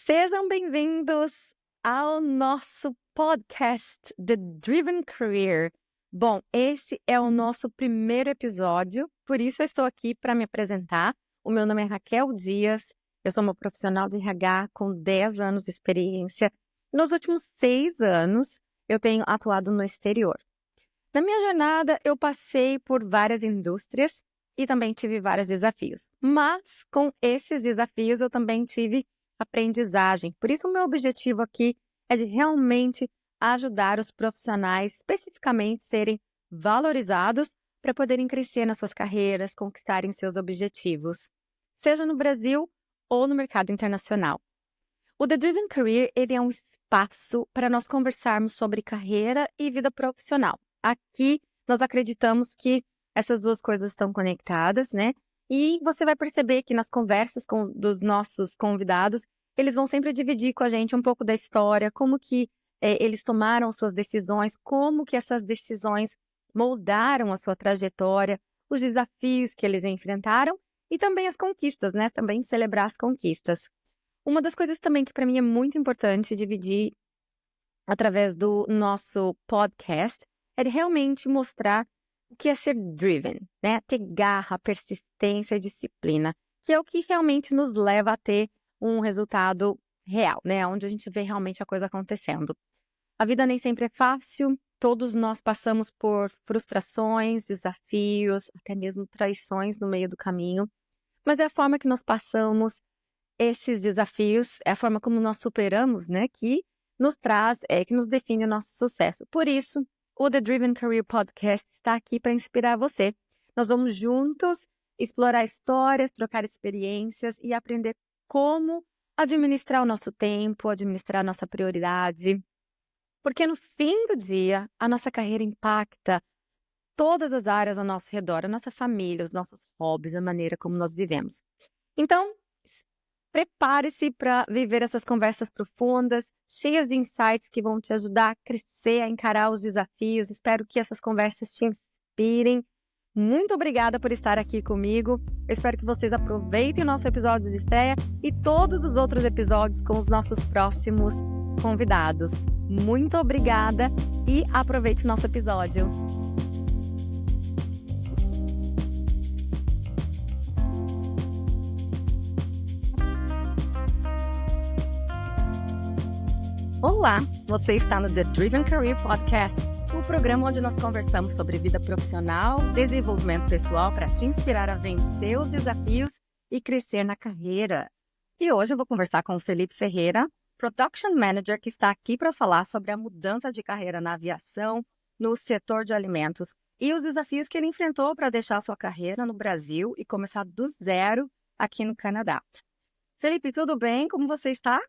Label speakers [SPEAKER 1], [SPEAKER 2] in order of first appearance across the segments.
[SPEAKER 1] Sejam bem-vindos ao nosso podcast The Driven Career. Bom, esse é o nosso primeiro episódio, por isso eu estou aqui para me apresentar. O meu nome é Raquel Dias, eu sou uma profissional de RH com 10 anos de experiência. Nos últimos 6 anos, eu tenho atuado no exterior. Na minha jornada, eu passei por várias indústrias e também tive vários desafios. Mas, com esses desafios, eu também tive aprendizagem. Por isso, o meu objetivo aqui é de realmente ajudar os profissionais, especificamente, serem valorizados para poderem crescer nas suas carreiras, conquistarem seus objetivos, seja no Brasil ou no mercado internacional. O The Driven Career ele é um espaço para nós conversarmos sobre carreira e vida profissional. Aqui, nós acreditamos que essas duas coisas estão conectadas, né? E você vai perceber que nas conversas dos nossos convidados, eles vão sempre dividir com a gente um pouco da história, como que eles tomaram suas decisões, como que essas decisões moldaram a sua trajetória, os desafios que eles enfrentaram e também as conquistas, né? Também celebrar as conquistas. Uma das coisas também que para mim é muito importante dividir através do nosso podcast é realmente mostrar o que é ser driven, né? Ter garra, persistência e disciplina, que é o que realmente nos leva a ter um resultado real, né? Onde a gente vê realmente a coisa acontecendo. A vida nem sempre é fácil, todos nós passamos por frustrações, desafios, até mesmo traições no meio do caminho, mas é a forma que nós passamos esses desafios, é a forma como nós superamos, né? Que nos traz, que nos define o nosso sucesso. Por isso, o The Driven Career Podcast está aqui para inspirar você. Nós vamos juntos explorar histórias, trocar experiências e aprender como administrar o nosso tempo, administrar a nossa prioridade. Porque no fim do dia, a nossa carreira impacta todas as áreas ao nosso redor, a nossa família, os nossos hobbies, a maneira como nós vivemos. Então, prepare-se para viver essas conversas profundas, cheias de insights que vão te ajudar a crescer, a encarar os desafios. Espero que essas conversas te inspirem. Muito obrigada por estar aqui comigo. Eu espero que vocês aproveitem o nosso episódio de estreia e todos os outros episódios com os nossos próximos convidados. Muito obrigada e aproveite o nosso episódio. Olá, você está no The Driven Career Podcast, o programa onde nós conversamos sobre vida profissional, desenvolvimento pessoal para te inspirar a vencer os desafios e crescer na carreira. E hoje eu vou conversar com o Felipe Ferreira, Production Manager, que está aqui para falar sobre a mudança de carreira na aviação, no setor de alimentos e os desafios que ele enfrentou para deixar sua carreira no Brasil e começar do zero aqui no Canadá. Felipe, tudo bem? Como você está?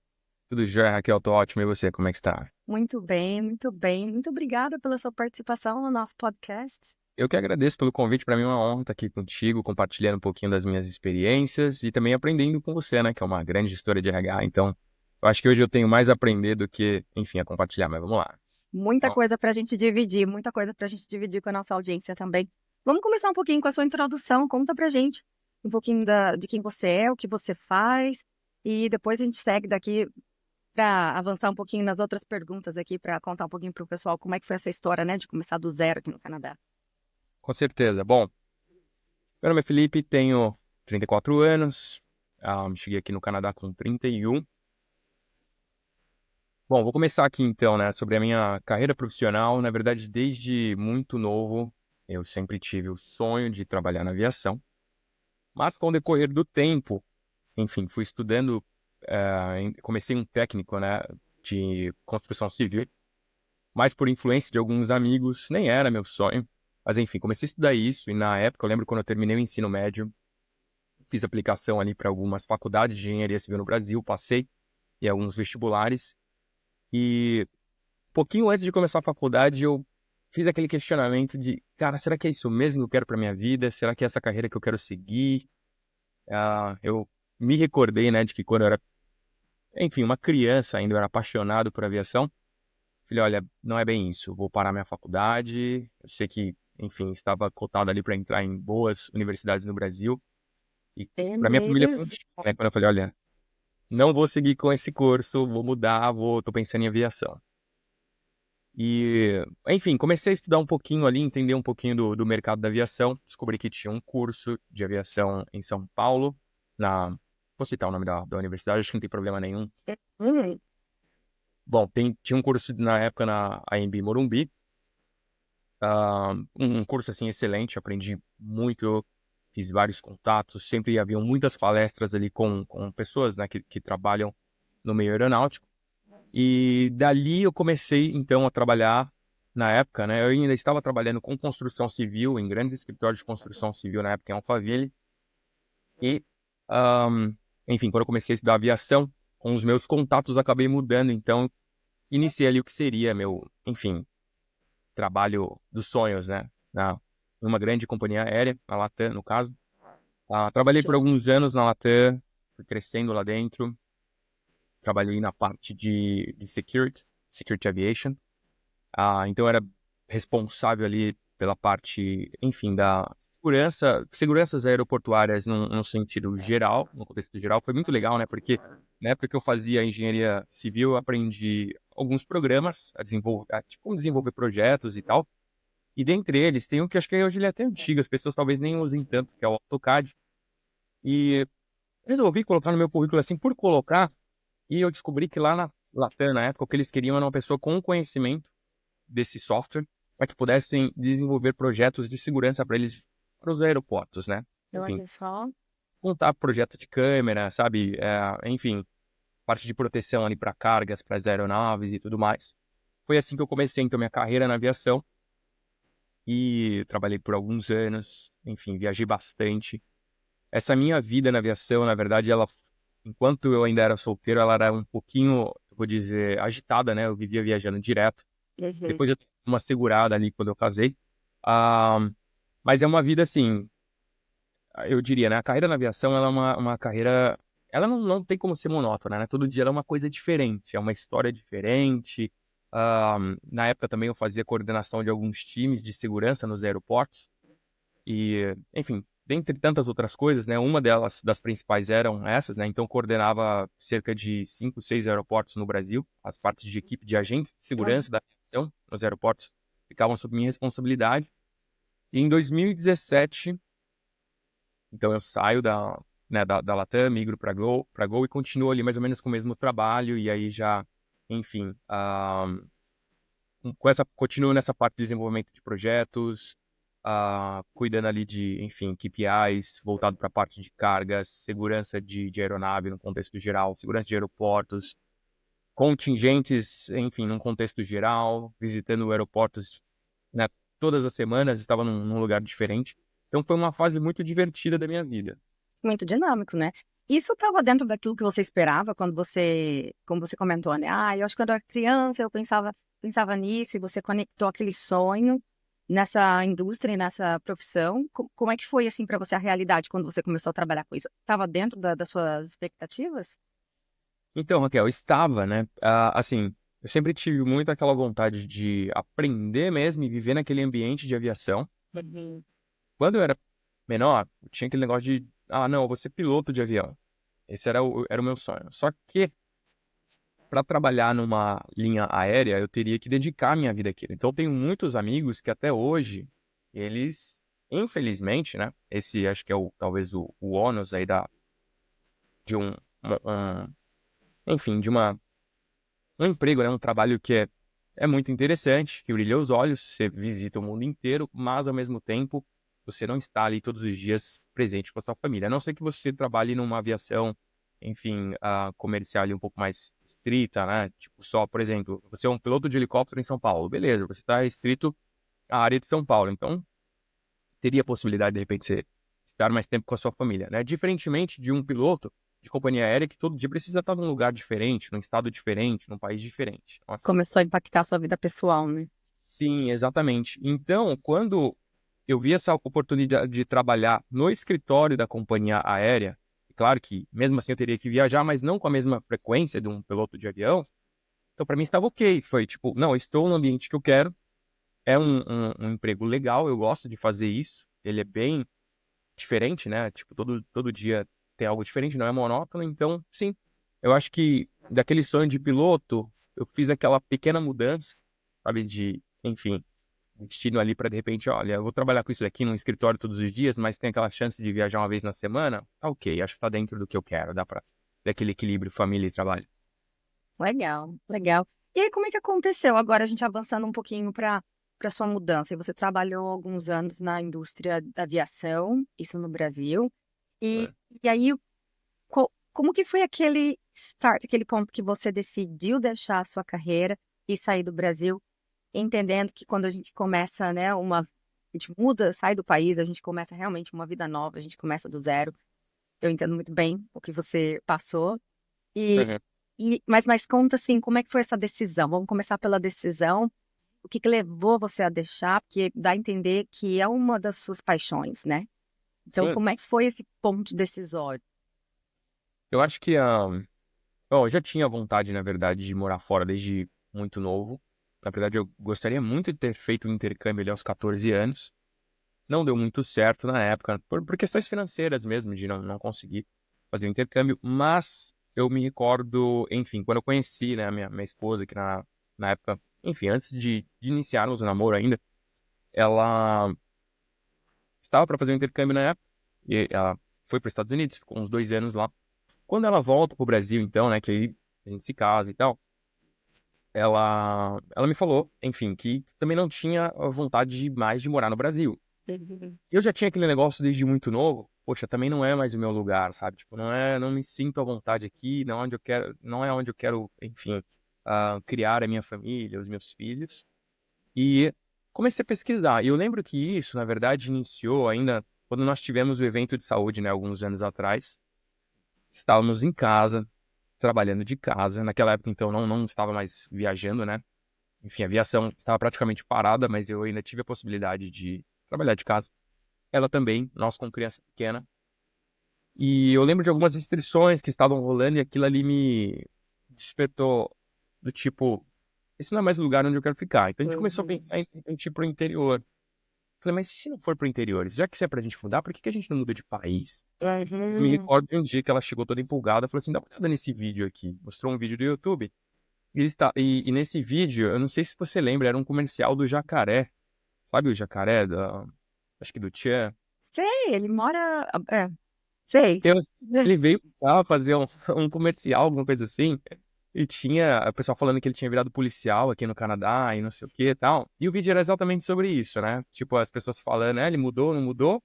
[SPEAKER 2] Tudo jóia, Raquel, tô ótimo. E você, como é que está?
[SPEAKER 1] Muito bem, muito bem. Muito obrigada pela sua participação no nosso podcast.
[SPEAKER 2] Eu que agradeço pelo convite. Para mim é uma honra estar aqui contigo, compartilhando um pouquinho das minhas experiências e também aprendendo com você, né? Que é uma grande gestora de RH. Então, eu acho que hoje eu tenho mais a aprender do que, enfim, a compartilhar. Mas vamos lá.
[SPEAKER 1] Muita coisa para a gente dividir, muita coisa para a gente dividir com a nossa audiência também. Vamos começar um pouquinho com a sua introdução. Conta pra gente um pouquinho de quem você é, o que você faz e depois a gente segue daqui para avançar um pouquinho nas outras perguntas aqui, para contar um pouquinho para o pessoal como é que foi essa história, né, de começar do zero aqui no Canadá.
[SPEAKER 2] Com certeza. Bom, meu nome é Felipe, tenho 34 anos, cheguei aqui no Canadá com 31. Bom, vou começar aqui então, né, sobre a minha carreira profissional. Na verdade, desde muito novo, eu sempre tive o sonho de trabalhar na aviação, mas com o decorrer do tempo, enfim, fui estudando. Comecei um técnico, né, de construção civil, mas por influência de alguns amigos, nem era meu sonho, mas enfim, comecei a estudar isso e na época, eu lembro quando eu terminei o ensino médio, fiz aplicação ali para algumas faculdades de engenharia civil no Brasil, passei em alguns vestibulares e pouquinho antes de começar a faculdade eu fiz aquele questionamento de, cara, será que é isso mesmo que eu quero para minha vida? Será que é essa carreira que eu quero seguir? Eu me recordei, né, de que quando eu era enfim, uma criança ainda, eu era apaixonado por aviação. Falei, olha, não é bem isso, eu vou parar minha faculdade. Eu sei que, enfim, estava cotado ali para entrar em boas universidades no Brasil. E para minha família foi um choque, né? Quando eu falei, olha, não vou seguir com esse curso, vou mudar, tô pensando em aviação. E, enfim, comecei a estudar um pouquinho ali, entender um pouquinho do mercado da aviação. Descobri que tinha um curso de aviação em São Paulo, vou citar o nome da universidade, acho que não tem problema nenhum. Bom, tinha um curso na época na AMB Morumbi, um curso assim excelente, aprendi muito, fiz vários contatos, sempre haviam muitas palestras ali com pessoas, né, que trabalham no meio aeronáutico. E dali eu comecei então a trabalhar na época, né, eu ainda estava trabalhando com construção civil, em grandes escritórios de construção civil na época em Alphaville. E, enfim, quando eu comecei a estudar aviação, com os meus contatos acabei mudando, então iniciei ali o que seria meu, enfim, trabalho dos sonhos, né? Numa grande companhia aérea, a Latam, no caso. Trabalhei por alguns anos na Latam, fui crescendo lá dentro. Trabalhei na parte de Security Aviation. Então, eu era responsável ali pela parte, enfim, da seguranças aeroportuárias num sentido geral, no contexto geral. Foi muito legal, né? Porque na época que eu fazia engenharia civil, eu aprendi alguns programas como desenvolver projetos e tal. E dentre eles, tem um que acho que hoje ele é até antigo, as pessoas talvez nem usem tanto, que é o AutoCAD. E resolvi colocar no meu currículo assim, por colocar, e eu descobri que lá na Latam, na época, o que eles queriam era uma pessoa com conhecimento desse software, para que pudessem desenvolver projetos de segurança para eles, para os aeroportos, né? Enfim,
[SPEAKER 1] Olha só.
[SPEAKER 2] montar projeto de câmera, sabe? Enfim, parte de proteção ali para cargas, para as aeronaves e tudo mais. Foi assim que eu comecei, então, minha carreira na aviação. E trabalhei por alguns anos, enfim, viajei bastante. Essa minha vida na aviação, na verdade, enquanto eu ainda era solteiro, ela era um pouquinho, eu vou dizer, agitada, né? Eu vivia viajando direto. Depois eu tive uma segurada ali quando eu casei. Ah, mas é uma vida assim, eu diria, né? A carreira na aviação, ela é uma carreira, ela não tem como ser monótona, né? Todo dia ela é uma coisa diferente, é uma história diferente. Na época também eu fazia coordenação de alguns times de segurança nos aeroportos. E, enfim, dentre tantas outras coisas, né? Uma das principais eram essas, né? Então coordenava cerca de 5, 6 aeroportos no Brasil. As partes de equipe de agentes de segurança da aviação nos aeroportos ficavam sob minha responsabilidade. E em 2017, então eu saio da Latam, migro para Gol e continuo ali mais ou menos com o mesmo trabalho. E aí já, enfim, continuo nessa parte de desenvolvimento de projetos, cuidando ali de, enfim, KPIs, voltado para a parte de cargas, segurança de aeronave no contexto geral, segurança de aeroportos, contingentes, enfim, num contexto geral, visitando aeroportos, né, todas as semanas, estava num lugar diferente. Então foi uma fase muito divertida da minha vida.
[SPEAKER 1] Muito dinâmico, né? Isso estava dentro daquilo que você esperava quando como você comentou, né? Eu acho que quando eu era criança eu pensava nisso e você conectou aquele sonho nessa indústria e nessa profissão. Como é que foi, assim, para você a realidade quando você começou a trabalhar com isso? Estava dentro das suas expectativas?
[SPEAKER 2] Então, Raquel, estava, né? Assim, eu sempre tive muito aquela vontade de aprender mesmo e viver naquele ambiente de aviação.
[SPEAKER 1] Uhum.
[SPEAKER 2] Quando eu era menor, eu tinha aquele negócio de, não, eu vou ser piloto de avião. Esse era o meu sonho. Só que, para trabalhar numa linha aérea, eu teria que dedicar a minha vida àquilo. Então, eu tenho muitos amigos que até hoje, eles, infelizmente, né? Esse acho que é talvez o ônus aí de enfim, um emprego, né? Um trabalho que é muito interessante, que brilha os olhos, você visita o mundo inteiro, mas ao mesmo tempo você não está ali todos os dias presente com a sua família. A não ser que você trabalhe numa aviação, enfim, comercial ali um pouco mais estrita, né? Tipo, só, por exemplo, você é um piloto de helicóptero em São Paulo, beleza, você está restrito à área de São Paulo, então teria a possibilidade, de repente, você estar mais tempo com a sua família, né? Diferentemente de um piloto de companhia aérea que todo dia precisa estar num lugar diferente, num estado diferente, num país diferente. Nossa.
[SPEAKER 1] Começou a impactar a sua vida pessoal, né?
[SPEAKER 2] Sim, exatamente. Então, quando eu vi essa oportunidade de trabalhar no escritório da companhia aérea, claro que mesmo assim eu teria que viajar, mas não com a mesma frequência de um piloto de avião, então para mim estava ok. Foi tipo, não, eu estou no ambiente que eu quero, é um emprego legal, eu gosto de fazer isso, ele é bem diferente, né? Tipo, todo dia tem algo diferente, não é monótono, então sim, eu acho que daquele sonho de piloto, eu fiz aquela pequena mudança, sabe, de, enfim, destino ali para de repente, olha, eu vou trabalhar com isso aqui num escritório todos os dias, mas tem aquela chance de viajar uma vez na semana, tá ok, acho que tá dentro do que eu quero, dá pra daquele equilíbrio família e trabalho.
[SPEAKER 1] Legal, legal. E aí, como é que aconteceu? Agora a gente avançando um pouquinho para sua mudança. E você trabalhou alguns anos na indústria da aviação, isso no Brasil. E,
[SPEAKER 2] É.
[SPEAKER 1] e aí, como que foi aquele start, aquele ponto que você decidiu deixar a sua carreira e sair do Brasil, entendendo que quando a gente começa, né, a gente muda, sai do país, a gente começa realmente uma vida nova, a gente começa do zero. Eu entendo muito bem o que você passou. E,
[SPEAKER 2] Uhum.
[SPEAKER 1] mas conta assim, como é que foi essa decisão? Vamos começar pela decisão. O que que levou você a deixar? Porque dá a entender que é uma das suas paixões, né? Então,
[SPEAKER 2] Sim,
[SPEAKER 1] como é que foi esse ponto decisório?
[SPEAKER 2] eu acho que bom, eu já tinha vontade, na verdade, de morar fora desde muito novo. Na verdade, eu gostaria muito de ter feito um intercâmbio ali aos 14 anos. Não deu muito certo na época, por questões financeiras mesmo, de não conseguir fazer o intercâmbio. Mas eu me recordo, enfim, quando eu conheci, né, a minha esposa, que na época, enfim, antes de iniciarmos o namoro ainda, ela estava para fazer o intercâmbio na época, e ela foi para os Estados Unidos, ficou uns 2 anos lá. Quando ela volta pro Brasil, então, né, que aí a gente se casa e tal, ela me falou, enfim, que também não tinha a vontade mais de morar no Brasil.
[SPEAKER 1] Uhum.
[SPEAKER 2] Eu já tinha aquele negócio desde muito novo, poxa, também não é mais o meu lugar, sabe? Tipo, não me sinto à vontade aqui, não é onde eu quero, enfim, criar a minha família, os meus filhos. E comecei a pesquisar. E eu lembro que isso, na verdade, iniciou ainda quando nós tivemos o evento de saúde, né, alguns anos atrás. Estávamos em casa, trabalhando de casa. Naquela época, então, não estava mais viajando, né? Enfim, a aviação estava praticamente parada, mas eu ainda tive a possibilidade de trabalhar de casa. Ela também, nós com criança pequena. E eu lembro de algumas restrições que estavam rolando e aquilo ali me despertou do tipo, esse não é mais o lugar onde eu quero ficar. Então a gente começou a
[SPEAKER 1] Uhum.
[SPEAKER 2] pensar em ir pro interior. Falei, mas se não for pro interior, já que isso é pra gente mudar, por que que a gente não muda de país? Eu me
[SPEAKER 1] Uhum.
[SPEAKER 2] recordo de um dia que ela chegou toda empolgada, falou assim, dá uma olhada nesse vídeo aqui. Mostrou um vídeo do YouTube. E nesse vídeo, eu não sei se você lembra, era um comercial do jacaré. Sabe o jacaré? Acho que do Tchan.
[SPEAKER 1] Sei, ele mora. É, sei.
[SPEAKER 2] Eu- Ele veio pra cá fazer um comercial, alguma coisa assim. E tinha o pessoal falando que ele tinha virado policial aqui no Canadá e não sei o que e tal. E o vídeo era exatamente sobre isso, né? Tipo, as pessoas falando, ele mudou, não mudou.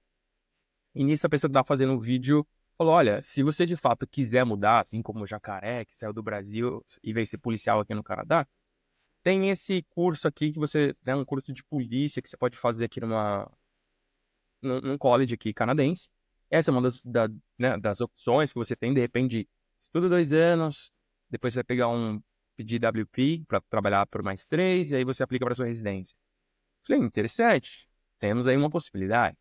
[SPEAKER 2] E nisso a pessoa que tava fazendo o vídeo falou, olha, se você de fato quiser mudar, assim como o Jacaré, que saiu do Brasil e veio ser policial aqui no Canadá, tem esse curso aqui que você, né, um curso de polícia que você pode fazer aqui num college aqui canadense. Essa é uma né, das opções que você tem, de repente, estuda 2 anos, depois você vai pegar um PGWP para trabalhar por mais 3, e aí você aplica para sua residência. Falei, interessante, temos aí uma possibilidade.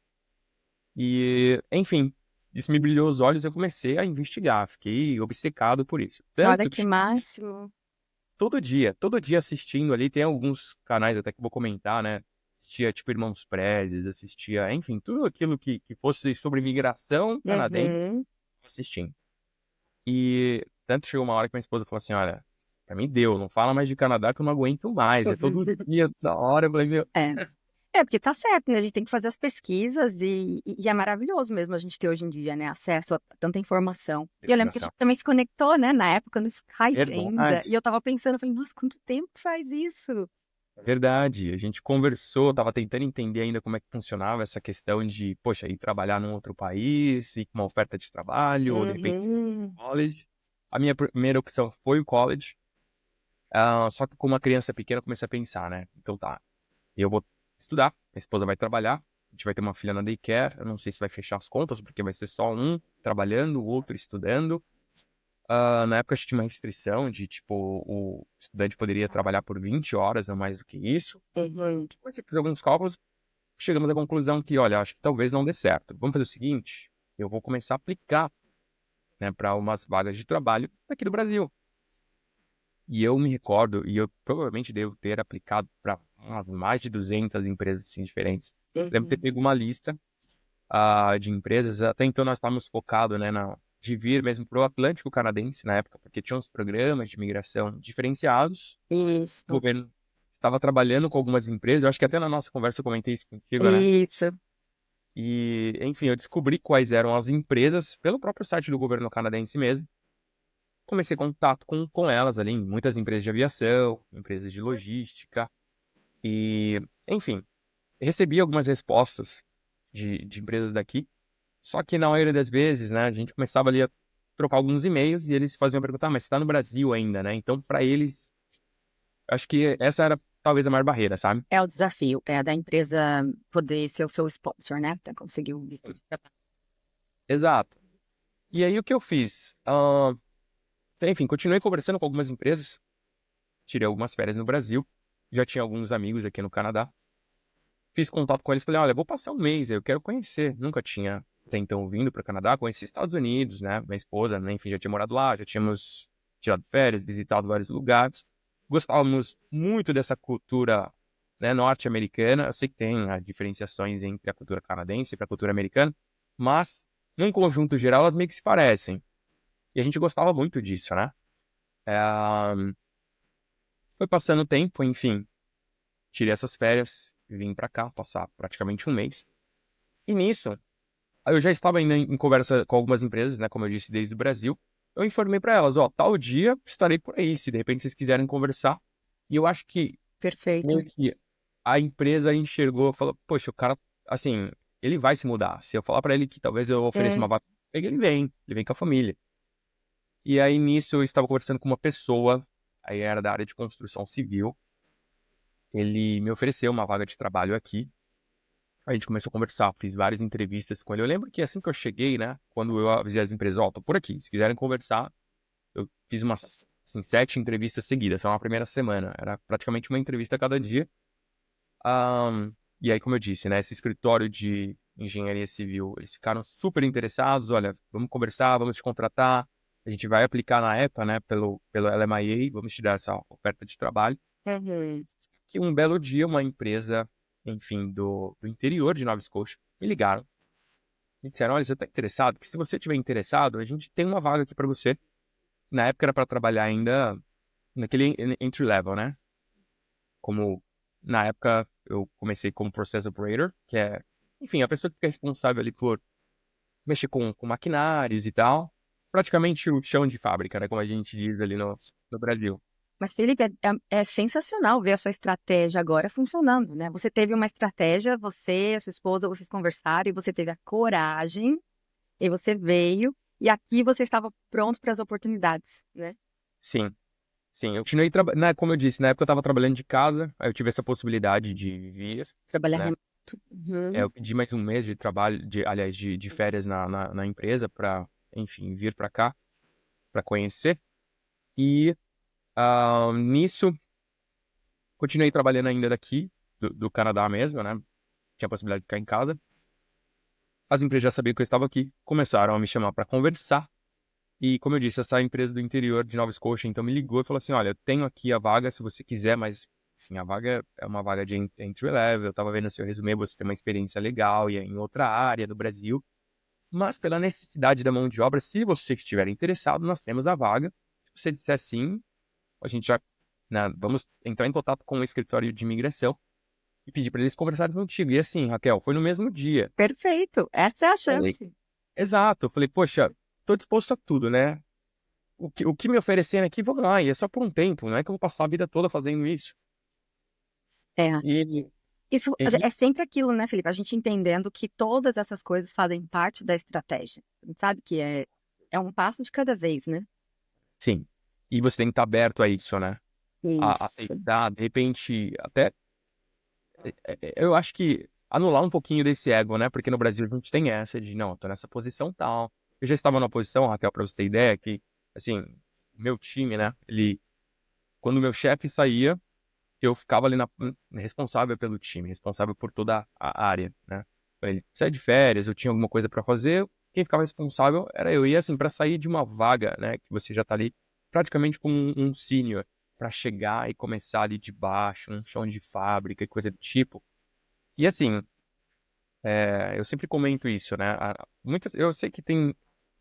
[SPEAKER 2] E, enfim, isso me brilhou os olhos e eu comecei a investigar, fiquei obcecado por isso.
[SPEAKER 1] Olha
[SPEAKER 2] Tanto que
[SPEAKER 1] que máximo.
[SPEAKER 2] todo dia assistindo ali, tem alguns canais até que eu vou comentar, né? Assistia, tipo, Irmãos Prezes, assistia, enfim, tudo aquilo que fosse sobre migração canadense,
[SPEAKER 1] Uhum.
[SPEAKER 2] assistindo. E tanto chegou uma hora que minha esposa falou assim, olha, pra mim deu, não fala mais de Canadá que eu não aguento mais, é todo dia, da hora, eu falei, meu...
[SPEAKER 1] É. É, porque tá certo, né? A gente tem que fazer as pesquisas e é maravilhoso mesmo a gente ter hoje em dia, né? Acesso a tanta informação. E eu lembro que a gente também se conectou, né? Na época no Skype ainda. E
[SPEAKER 2] Verdade.
[SPEAKER 1] eu tava pensando, eu falei, nossa, quanto tempo que faz isso?
[SPEAKER 2] Verdade, a gente conversou, tava tentando entender ainda como é que funcionava essa questão de, poxa, ir trabalhar num outro país, ir com uma oferta de trabalho, ou de repente
[SPEAKER 1] Uhum.
[SPEAKER 2] college. A minha primeira opção foi o college, só que com uma criança pequena eu comecei a pensar, né? Então tá, eu vou estudar, minha esposa vai trabalhar, a gente vai ter uma filha na daycare, eu não sei se vai fechar as contas, porque vai ser só um trabalhando, o outro estudando. Na época a gente tinha uma restrição de, tipo, o estudante poderia trabalhar por 20 horas, não mais do que isso.
[SPEAKER 1] Uhum.
[SPEAKER 2] Comecei a fazer alguns cálculos, chegamos à conclusão que, olha, acho que talvez não dê certo. Vamos fazer o seguinte, eu vou começar a aplicar, né, para umas vagas de trabalho aqui do Brasil. E eu me recordo, e eu provavelmente devo ter aplicado para umas mais de 200 empresas assim, diferentes. Devo ter
[SPEAKER 1] Uhum.
[SPEAKER 2] pego uma lista de empresas, até então nós estávamos focados, né, de vir mesmo para o Atlântico Canadense na época, porque tinha uns programas de imigração diferenciados.
[SPEAKER 1] Isso,
[SPEAKER 2] O governo estava trabalhando com algumas empresas, eu acho que até na nossa conversa eu comentei isso contigo, né?
[SPEAKER 1] isso.
[SPEAKER 2] E, enfim, eu descobri quais eram as empresas pelo próprio site do governo canadense mesmo. Comecei contato com elas ali, muitas empresas de aviação, empresas de logística. E, enfim, recebi algumas respostas de empresas daqui. Só que na maioria das vezes, né, a gente começava ali a trocar alguns e-mails e eles faziam perguntar, mas você tá no Brasil ainda, né? Então, para eles, acho que essa era talvez a maior barreira, sabe?
[SPEAKER 1] É o desafio, é da empresa poder ser o seu sponsor, né? Para conseguir o visto de trabalho.
[SPEAKER 2] Exato. E aí o que eu fiz? Enfim, continuei conversando com algumas empresas, tirei algumas férias no Brasil, já tinha alguns amigos aqui no Canadá. Fiz contato com eles, falei, olha, vou passar um mês, eu quero conhecer. Nunca tinha até então vindo para o Canadá, conheci Estados Unidos, né? Minha esposa, né? Enfim, já tinha morado lá, já tínhamos tirado férias, visitado vários lugares. Gostávamos muito dessa cultura, né, norte-americana. Eu sei que tem as diferenciações entre a cultura canadense e a cultura americana, mas, num conjunto geral, elas meio que se parecem. E a gente gostava muito disso, né? É, Foi passando o tempo, enfim, tirei essas férias, vim para cá, passar praticamente um mês. E nisso, eu já estava ainda em conversa com algumas empresas, né, como eu disse, desde o Brasil. Eu informei para elas, ó, tal dia estarei por aí, se de repente vocês quiserem conversar. E eu acho que
[SPEAKER 1] Perfeito.
[SPEAKER 2] meio que a empresa enxergou, falou, poxa, o cara, assim, ele vai se mudar. Se eu falar para ele que talvez eu ofereça uma vaga, ele vem com a família. E aí nisso eu estava conversando com uma pessoa, aí era da área de construção civil. Ele me ofereceu uma vaga de trabalho aqui. A gente começou a conversar, fiz várias entrevistas com ele. Eu lembro que assim que eu cheguei, né, quando eu avisei as empresas, ó, tô por aqui, se quiserem conversar, eu fiz umas, assim, 7 entrevistas seguidas, só na primeira semana. Era praticamente uma entrevista a cada dia. E aí, como eu disse, né, esse escritório de engenharia civil, eles ficaram super interessados. Olha, vamos conversar, vamos te contratar. A gente vai aplicar na EPA, né, pelo LMIA, vamos te dar essa oferta de trabalho.
[SPEAKER 1] Uhum.
[SPEAKER 2] Que um belo dia, uma empresa, enfim, do interior de Nova Scotia, me ligaram. Me disseram, olha, você está interessado? Porque se você estiver interessado, a gente tem uma vaga aqui para você. Na época era para trabalhar ainda naquele entry level, né? Como na época eu comecei como process operator, que é, enfim, a pessoa que fica responsável ali por mexer com maquinários e tal. Praticamente o chão de fábrica, né? Como a gente diz ali no Brasil.
[SPEAKER 1] Mas, Felipe, é sensacional ver a sua estratégia agora funcionando, né? Você teve uma estratégia, você, a sua esposa, vocês conversaram e você teve a coragem, e você veio, e aqui você estava pronto para as oportunidades, né?
[SPEAKER 2] Sim, sim. Eu continuei trabalhando, como eu disse, na época eu estava trabalhando de casa, aí eu tive essa possibilidade de vir,
[SPEAKER 1] Trabalhar
[SPEAKER 2] né?
[SPEAKER 1] remoto. Uhum.
[SPEAKER 2] Eu pedi mais um mês de trabalho, aliás, de férias na empresa para, enfim, vir para cá, para conhecer. E nisso, continuei trabalhando ainda daqui, do Canadá mesmo, né? Tinha a possibilidade de ficar em casa. As empresas já sabiam que eu estava aqui, começaram a me chamar para conversar. E, como eu disse, essa empresa do interior de Nova Scotia, então, me ligou e falou assim, olha, eu tenho aqui a vaga, se você quiser, mas, enfim, a vaga é uma vaga de entry level, eu estava vendo o seu resumê, você tem uma experiência legal e é em outra área do Brasil, mas pela necessidade da mão de obra, se você estiver interessado, nós temos a vaga. Se você disser sim, a gente já, né, vamos entrar em contato com o escritório de imigração e pedir para eles conversarem contigo. E assim, Raquel, foi no mesmo dia.
[SPEAKER 1] Perfeito, essa é a
[SPEAKER 2] Falei,
[SPEAKER 1] chance.
[SPEAKER 2] exato, eu falei, poxa, tô disposto a tudo, né? O que me oferecerem aqui, vamos lá, e é só por um tempo, não é que eu vou passar a vida toda fazendo isso.
[SPEAKER 1] É,
[SPEAKER 2] E,
[SPEAKER 1] isso
[SPEAKER 2] e-
[SPEAKER 1] é sempre aquilo, né, Felipe? A gente entendendo que todas essas coisas fazem parte da estratégia. A gente sabe que é um passo de cada vez, né?
[SPEAKER 2] sim, e você tem que estar aberto a isso, né? A
[SPEAKER 1] Isso.
[SPEAKER 2] tentar, de repente, até eu acho que anular um pouquinho desse ego, né? Porque no Brasil a gente tem essa de, não, eu tô nessa posição tal. Eu já estava numa posição, Raquel, pra você ter ideia, que, assim, meu time, né? Quando o meu chefe saía, eu ficava ali responsável pelo time, responsável por toda a área, né? Quando ele saía de férias, eu tinha alguma coisa para fazer, quem ficava responsável era eu. E assim, para sair de uma vaga, né, que você já tá ali praticamente como um sênior, para chegar e começar ali de baixo, um chão de fábrica e coisa do tipo. E assim, eu sempre comento isso, né? Eu sei que tem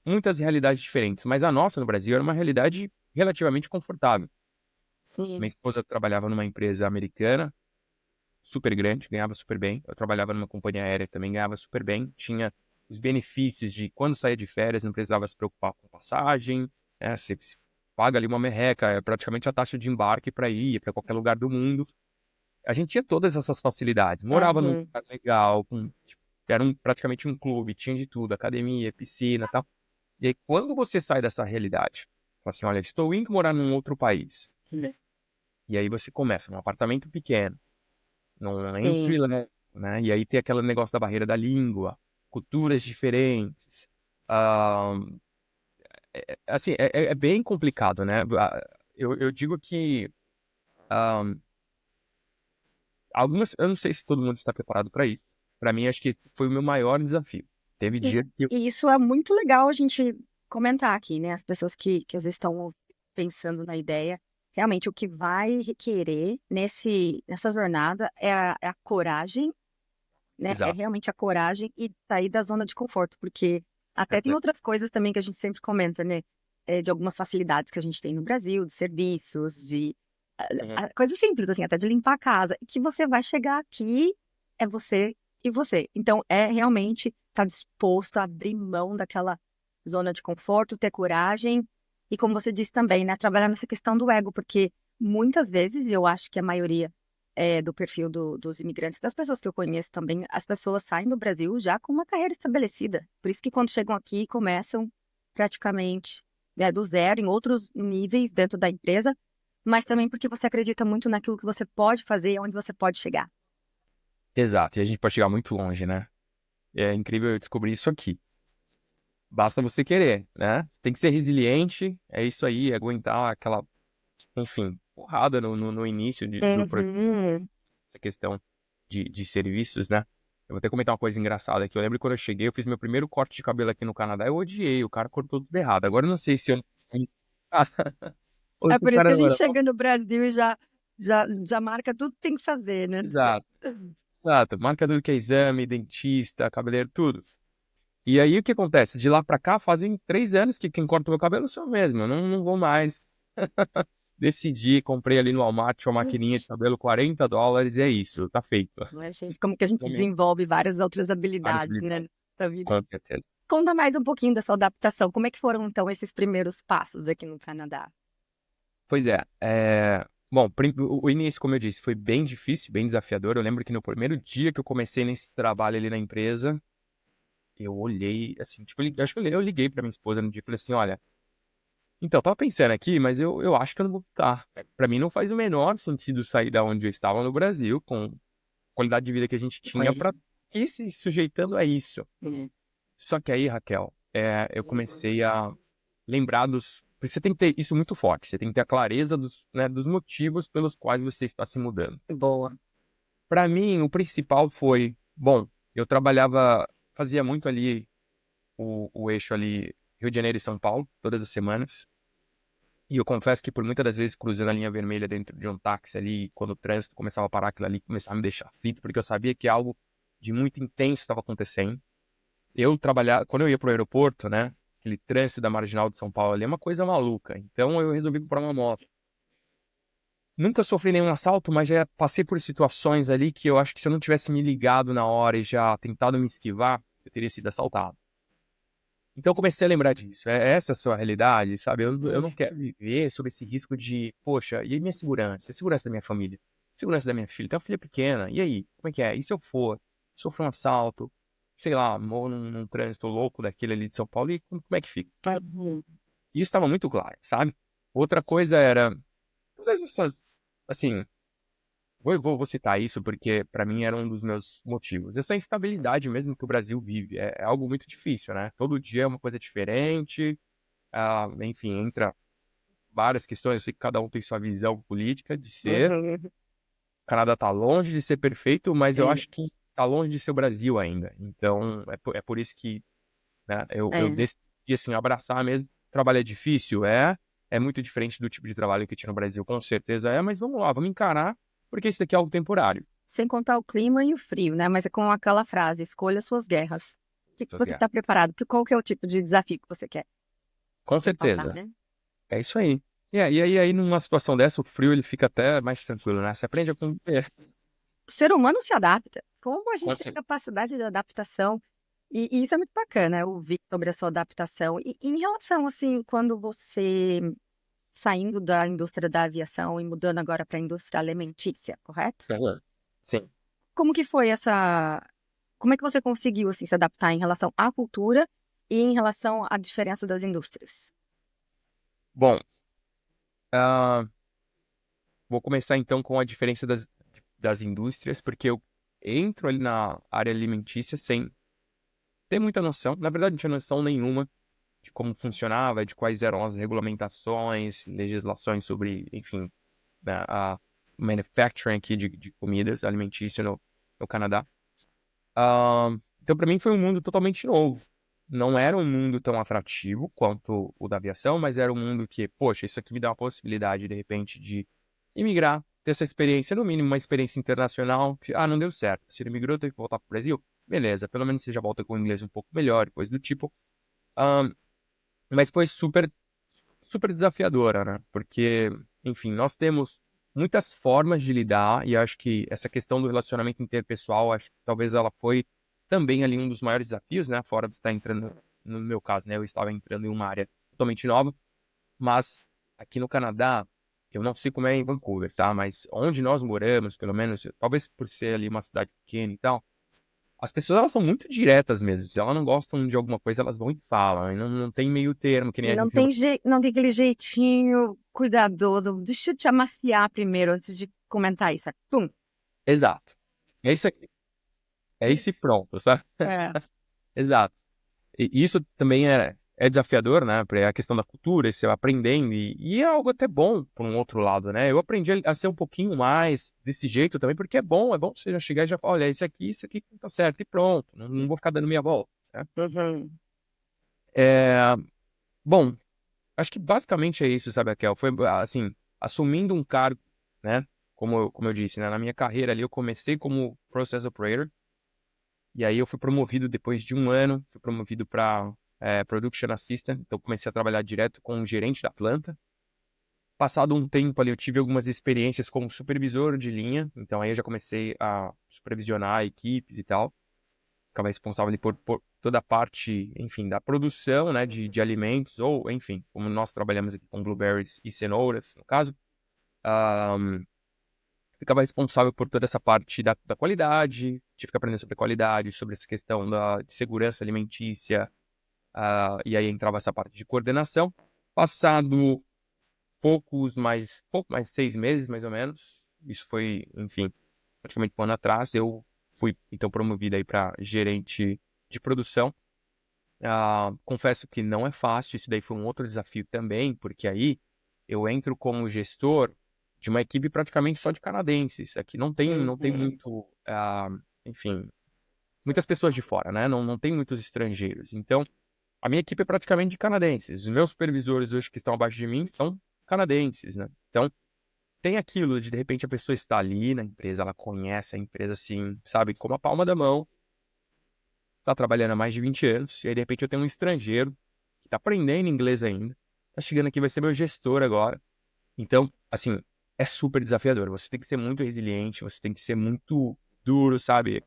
[SPEAKER 2] muitas realidades diferentes, mas a nossa no Brasil era uma realidade relativamente confortável.
[SPEAKER 1] Sim.
[SPEAKER 2] Minha esposa trabalhava numa empresa americana, super grande, ganhava super bem. Eu trabalhava numa companhia aérea também, ganhava super bem. Tinha os benefícios de quando saía de férias, não precisava se preocupar com passagem, né? Você paga ali uma merreca, é praticamente a taxa de embarque para ir para qualquer lugar do mundo. A gente tinha todas essas facilidades. Morava num lugar legal, era praticamente um clube, tinha de tudo, academia, piscina e tal. E aí, quando você sai dessa realidade, fala assim, olha, estou indo morar num outro país. E aí você começa num apartamento pequeno, num
[SPEAKER 1] Sim.
[SPEAKER 2] entry-level, né? E aí tem aquele negócio da barreira da língua, culturas diferentes. Ah, assim, é bem complicado, né? Eu digo que algumas, eu não sei se todo mundo está preparado para isso. Para mim, acho que foi o meu maior desafio. Teve
[SPEAKER 1] E,
[SPEAKER 2] dia que eu...
[SPEAKER 1] e isso é muito legal a gente comentar aqui, né? As pessoas que às vezes estão pensando na ideia. Realmente, o que vai requerer nessa jornada é a coragem, né? É
[SPEAKER 2] Exato.
[SPEAKER 1] realmente a coragem e sair da zona de conforto, porque até tem outras coisas também que a gente sempre comenta, né? De algumas facilidades que a gente tem no Brasil, de serviços, de
[SPEAKER 2] Uhum.
[SPEAKER 1] coisas simples, assim, até de limpar a casa, e que você vai chegar aqui, é você e você. Então, é realmente estar disposto a abrir mão daquela zona de conforto, ter coragem, e como você disse também, né? Trabalhar nessa questão do ego, porque muitas vezes, eu acho que a maioria do perfil dos imigrantes, das pessoas que eu conheço também, as pessoas saem do Brasil já com uma carreira estabelecida. Por isso que quando chegam aqui, começam praticamente, né, do zero, em outros níveis dentro da empresa, mas também porque você acredita muito naquilo que você pode fazer e onde você pode chegar.
[SPEAKER 2] Exato. E a gente pode chegar muito longe, né? É incrível eu descobrir isso aqui. Basta você querer, né? Tem que ser resiliente, é isso aí, aguentar aquela, enfim, porrada no início do projeto,
[SPEAKER 1] Uhum.
[SPEAKER 2] essa questão de serviços, né? Eu vou até comentar uma coisa engraçada aqui. Eu lembro quando eu cheguei, eu fiz meu primeiro corte de cabelo aqui no Canadá, eu odiei, o cara cortou tudo errado. Agora eu não sei se eu... Ou
[SPEAKER 1] É
[SPEAKER 2] se o
[SPEAKER 1] por isso que
[SPEAKER 2] cara
[SPEAKER 1] a
[SPEAKER 2] não
[SPEAKER 1] gente
[SPEAKER 2] era bom.
[SPEAKER 1] chega no Brasil e já marca tudo que tem que fazer, né?
[SPEAKER 2] Exato, exato. Marca tudo que é exame, dentista, cabeleireiro, tudo. E aí o que acontece? De lá pra cá fazem 3 anos que quem corta o meu cabelo sou eu mesmo. Eu não vou mais. Decidi, comprei ali no Walmart uma maquininha de cabelo, US$ 40, e é isso, tá feito.
[SPEAKER 1] Né, gente? Como que a gente
[SPEAKER 2] Também
[SPEAKER 1] desenvolve várias outras
[SPEAKER 2] várias
[SPEAKER 1] habilidades, né,
[SPEAKER 2] habilidades,
[SPEAKER 1] na vida.
[SPEAKER 2] com certeza.
[SPEAKER 1] Conta mais um pouquinho da sua adaptação. Como é que foram, então, esses primeiros passos aqui no Canadá?
[SPEAKER 2] Pois é, bom, o início, como eu disse, foi bem difícil, bem desafiador. Eu lembro que no primeiro dia que eu comecei nesse trabalho ali na empresa, eu olhei, assim, tipo, acho que eu liguei pra minha esposa no dia e falei assim, olha, então, eu tava pensando aqui, mas eu acho que eu não vou ficar. Pra mim não faz o menor sentido sair da onde eu estava no Brasil, com a qualidade de vida que a gente tinha,
[SPEAKER 1] Oi.
[SPEAKER 2] pra ir se sujeitando a isso.
[SPEAKER 1] Uhum.
[SPEAKER 2] Só que aí, Raquel, eu comecei a lembrar dos... Você tem que ter isso muito forte, você tem que ter a clareza dos, né, dos motivos pelos quais você está se mudando.
[SPEAKER 1] Boa.
[SPEAKER 2] Para mim, o principal foi, bom, eu trabalhava, fazia muito ali o eixo ali Rio de Janeiro e São Paulo, todas as semanas. E eu confesso que por muitas das vezes cruzando a linha vermelha dentro de um táxi ali, quando o trânsito começava a parar aquilo ali, começava a me deixar aflito, porque eu sabia que algo de muito intenso estava acontecendo. Eu trabalhava, quando eu ia pro aeroporto, né, aquele trânsito da Marginal de São Paulo ali é uma coisa maluca. Então eu resolvi comprar uma moto. Nunca sofri nenhum assalto, mas já passei por situações ali que eu acho que se eu não tivesse me ligado na hora e já tentado me esquivar, eu teria sido assaltado. Então eu comecei a lembrar disso. É essa a sua realidade, sabe? Eu não quero viver sob esse risco de, poxa, e a minha segurança? A segurança da minha família? A segurança da minha filha? Tem uma filha pequena, e aí? Como é que é? E se eu for? Sofro um assalto? Sei lá, morro num trânsito louco daquele ali de São Paulo, e como é que fica?
[SPEAKER 1] Uhum.
[SPEAKER 2] Isso estava muito claro, sabe? Outra coisa era, todas essas, assim, vou citar isso porque para mim era um dos meus motivos. Essa instabilidade mesmo que o Brasil vive é algo muito difícil, né? Todo dia é uma coisa diferente, enfim, entra várias questões, eu sei que cada um tem sua visão política de ser.
[SPEAKER 1] Uhum.
[SPEAKER 2] O Canadá tá longe de ser perfeito, mas eu
[SPEAKER 1] É,
[SPEAKER 2] acho que tá longe de ser o Brasil ainda. Então, é por isso que, né, eu
[SPEAKER 1] é.
[SPEAKER 2] decidi, assim, abraçar mesmo. Trabalho é difícil? É muito diferente do tipo de trabalho que tinha no Brasil, com certeza mas vamos lá, vamos encarar, porque isso daqui é algo temporário.
[SPEAKER 1] Sem contar o clima e o frio, né? Mas é com aquela frase, escolha suas guerras. que você está preparado? Qual que é o tipo de desafio que você quer
[SPEAKER 2] Com certeza.
[SPEAKER 1] passar, né?
[SPEAKER 2] É isso aí. E aí, numa situação dessa, o frio ele fica até mais tranquilo, né? Você aprende a conviver.
[SPEAKER 1] O ser humano se adapta. Como a
[SPEAKER 2] Com
[SPEAKER 1] gente tem
[SPEAKER 2] certeza.
[SPEAKER 1] capacidade de adaptação. E isso é muito bacana, ouvir sobre a sua adaptação. E em relação, assim, quando você saindo da indústria da aviação e mudando agora para a indústria alimentícia, correto?
[SPEAKER 2] Uhum. Sim.
[SPEAKER 1] Como que foi essa... Como é que você conseguiu, assim, se adaptar em relação à cultura e em relação à diferença das indústrias?
[SPEAKER 2] Bom, ah, vou começar então com a diferença das indústrias, porque eu entro ali na área alimentícia sem ter muita noção. Na verdade, não tinha noção nenhuma de como funcionava, de quais eram as regulamentações, legislações sobre, enfim, a manufacturing aqui de comidas alimentícias no Canadá. Então, para mim, foi um mundo totalmente novo. Não era um mundo tão atrativo quanto o da aviação, mas era um mundo que, poxa, isso aqui me dá uma possibilidade, de repente, de imigrar, ter essa experiência, no mínimo, uma experiência internacional. Que, não deu certo. Se ele migrou, tem que voltar para o Brasil. Beleza, pelo menos você já volta com o inglês um pouco melhor, coisa do tipo. Ahn, mas foi super, super desafiadora, né? Porque, enfim, nós temos muitas formas de lidar e acho que essa questão do relacionamento interpessoal, acho que talvez ela foi também ali um dos maiores desafios, né? Fora de estar entrando, no meu caso, né? Eu estava entrando em uma área totalmente nova, mas aqui no Canadá, eu não sei como é em Vancouver, tá? Mas onde nós moramos, pelo menos, talvez por ser ali uma cidade pequena e tal, as pessoas elas são muito diretas mesmo. Se elas não gostam de alguma coisa, elas vão e falam. E não tem meio termo, que nem a
[SPEAKER 1] Não
[SPEAKER 2] gente
[SPEAKER 1] tem não tem aquele jeitinho cuidadoso. Deixa eu te amaciar primeiro antes de comentar isso. Pum.
[SPEAKER 2] Exato. É isso aqui. É esse pronto, sabe?
[SPEAKER 1] É.
[SPEAKER 2] Exato. E isso também é desafiador, né? Porque é a questão da cultura, você vai aprendendo, e é algo até bom, por um outro lado, né? Eu aprendi a ser um pouquinho mais desse jeito também, porque é bom você já chegar e já falar, olha, isso aqui não tá certo, e pronto, não vou ficar dando minha volta, certo?
[SPEAKER 1] Uhum.
[SPEAKER 2] É, bom, acho que basicamente é isso, sabe, Raquel? Foi, assim, assumindo um cargo, né? Como eu disse, né? Na minha carreira ali, eu comecei como Process Operator, e aí eu fui promovido depois de um ano, fui promovido para Production Assistant, então comecei a trabalhar direto com o gerente da planta. Passado um tempo ali, eu tive algumas experiências como supervisor de linha, então aí eu já comecei a supervisionar equipes e tal. Ficava responsável ali por toda a parte, enfim, da produção, né, de alimentos, ou, enfim, como nós trabalhamos aqui com blueberries e cenouras, no caso. Ficava responsável por toda essa parte da qualidade, tive que aprender sobre qualidade, sobre essa questão de segurança alimentícia, e aí entrava essa parte de coordenação. Passado pouco mais de 6 meses, mais ou menos, isso foi, enfim, praticamente um ano atrás, eu fui, então, promovido aí para gerente de produção. Confesso que não é fácil, isso daí foi um outro desafio também, porque aí eu entro como gestor de uma equipe praticamente só de canadenses. Aqui não tem muito, enfim, muitas pessoas de fora, né? Não tem muitos estrangeiros. Então, a minha equipe é praticamente de canadenses. Os meus supervisores hoje que estão abaixo de mim são canadenses, né? Então, tem aquilo de repente a pessoa está ali na empresa, ela conhece a empresa assim, sabe, como a palma da mão, está trabalhando há mais de 20 anos, e aí de repente eu tenho um estrangeiro que está aprendendo inglês ainda, está chegando aqui, vai ser meu gestor agora. Então, assim, é super desafiador. Você tem que ser muito resiliente, você tem que ser muito duro, sabe?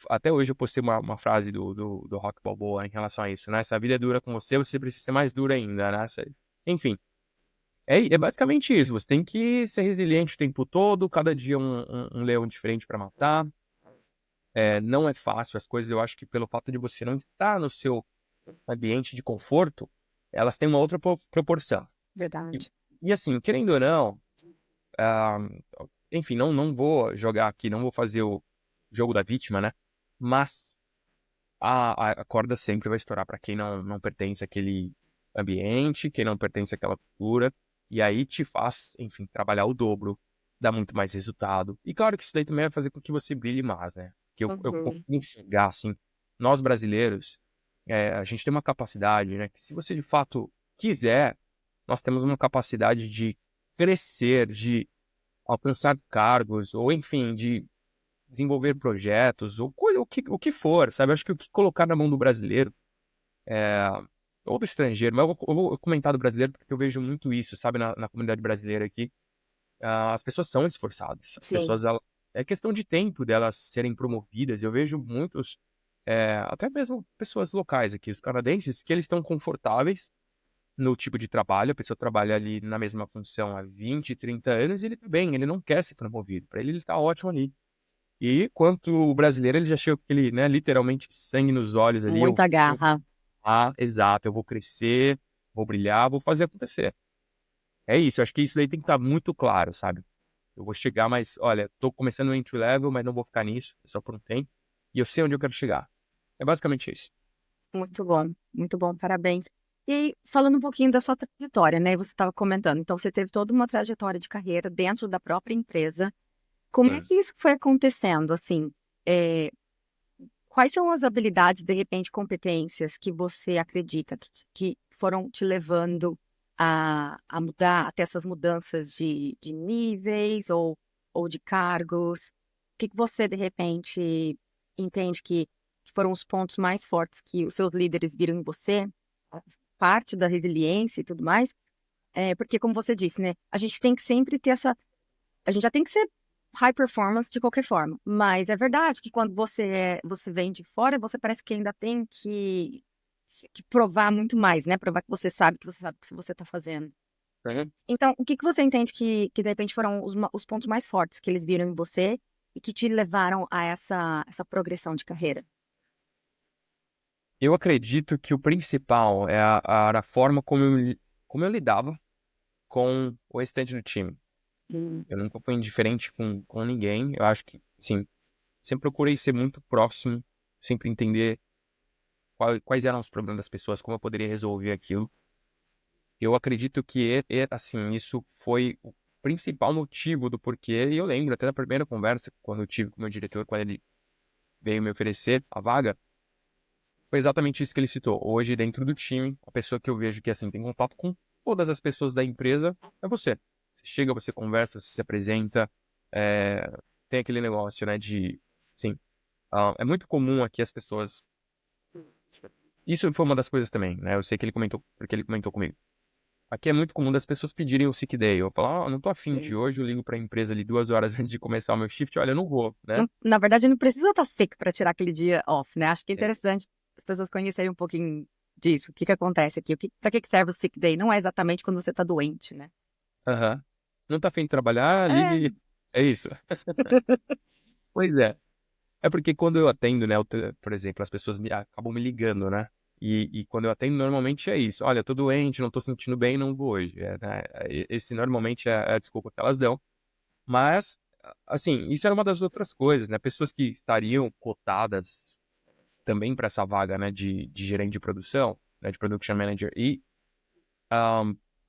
[SPEAKER 2] Até hoje eu postei uma frase do Rock Balboa em relação a isso, né? Se a vida é dura com você, você precisa ser mais dura ainda, né? Enfim, é basicamente isso. Você tem que ser resiliente o tempo todo, cada dia um leão diferente para matar. Não é fácil as coisas. Eu acho que pelo fato de você não estar no seu ambiente de conforto, elas têm uma outra proporção. E,
[SPEAKER 1] Verdade.
[SPEAKER 2] e assim, querendo ou não, ah, enfim, não vou jogar aqui, não vou fazer o jogo da vítima, né? Mas a corda sempre vai estourar para quem não pertence àquele ambiente, quem não pertence àquela cultura, e aí te faz, enfim, trabalhar o dobro, dá muito mais resultado. E claro que isso daí também vai fazer com que você brilhe mais, né? Que eu consigo
[SPEAKER 1] Uhum.
[SPEAKER 2] enxergar, assim, nós brasileiros, a gente tem uma capacidade, né? Que se você de fato quiser, nós temos uma capacidade de crescer, de alcançar cargos, ou enfim, de desenvolver projetos, o que for, sabe? Eu acho que o que colocar na mão do brasileiro, ou do estrangeiro, mas eu vou comentar do brasileiro porque eu vejo muito isso, sabe? Na comunidade brasileira aqui, as pessoas são esforçadas. As
[SPEAKER 1] Sim.
[SPEAKER 2] pessoas, é questão de tempo delas serem promovidas. Eu vejo muitos, até mesmo pessoas locais aqui, os canadenses, que eles estão confortáveis no tipo de trabalho. A pessoa trabalha ali na mesma função há 20, 30 anos e ele tá bem, ele não quer ser promovido. Para ele tá ótimo ali. E quanto o brasileiro, ele já chega com aquele, né, literalmente sangue nos olhos ali.
[SPEAKER 1] Muita garra.
[SPEAKER 2] Exato, eu vou crescer, vou brilhar, vou fazer acontecer. É isso, eu acho que isso daí tem que estar muito claro, sabe? Eu vou chegar, mas olha, tô começando no entry level, mas não vou ficar nisso, é só por um tempo. E eu sei onde eu quero chegar. É basicamente isso.
[SPEAKER 1] Muito bom, parabéns. E aí, falando um pouquinho da sua trajetória, né? Você estava comentando, então você teve toda uma trajetória de carreira dentro da própria empresa. Como é
[SPEAKER 2] Hum.
[SPEAKER 1] que isso foi acontecendo? Assim, é, quais são as habilidades, de repente, competências que você acredita que foram te levando a mudar, a ter essas mudanças de níveis ou de cargos? O que você, de repente, entende que foram os pontos mais fortes que os seus líderes viram em você? Parte da resiliência e tudo mais? Porque, como você disse, né? A gente tem que sempre ter essa. A gente já tem que ser high performance de qualquer forma. Mas é verdade que quando você vem de fora, você parece que ainda tem que provar muito mais, né? Provar que você sabe o que você está fazendo.
[SPEAKER 2] Uhum.
[SPEAKER 1] Então, o que você entende que de repente foram os pontos mais fortes que eles viram em você e que te levaram a essa progressão de carreira?
[SPEAKER 2] Eu acredito que o principal é a forma como eu lidava com o restante do time.
[SPEAKER 1] Hum.
[SPEAKER 2] Eu nunca fui indiferente com ninguém. Eu acho que, sim, sempre procurei ser muito próximo, sempre entender quais eram os problemas das pessoas, como eu poderia resolver aquilo. Eu acredito que, assim, isso foi o principal motivo do porquê. E eu lembro até da primeira conversa, quando eu tive com o meu diretor, quando ele veio me oferecer a vaga, foi exatamente isso que ele citou. Hoje, dentro do time, a pessoa que eu vejo que, assim, tem contato com todas as pessoas da empresa é você. Você chega, você conversa, você se apresenta, é, tem aquele negócio, né, sim, é muito comum aqui as pessoas. Isso foi uma das coisas também, né? Eu sei que ele comentou, porque ele comentou comigo. Aqui é muito comum das pessoas pedirem o sick day. Eu falo, não tô afim de hoje, eu ligo pra empresa ali 2 horas antes de começar o meu shift, olha, eu não vou, né?
[SPEAKER 1] Na verdade, não precisa estar seco para tirar aquele dia off, né? Acho que é
[SPEAKER 2] Sim.
[SPEAKER 1] interessante as pessoas conhecerem um pouquinho disso. O que acontece aqui? Para que serve o sick day? Não é exatamente quando você está doente, né?
[SPEAKER 2] Aham. Não tá afim de trabalhar,
[SPEAKER 1] É.
[SPEAKER 2] ligue. É isso. Pois é. É porque quando eu atendo, né, por exemplo, as pessoas acabam me ligando, né? E quando eu atendo, normalmente é isso. Olha, eu tô doente, não tô sentindo bem, não vou hoje. Né? Esse normalmente é a desculpa que elas dão. Mas, assim, isso era uma das outras coisas, né? Pessoas que estariam cotadas também para essa vaga, né, de gerente de produção, né, de production manager, e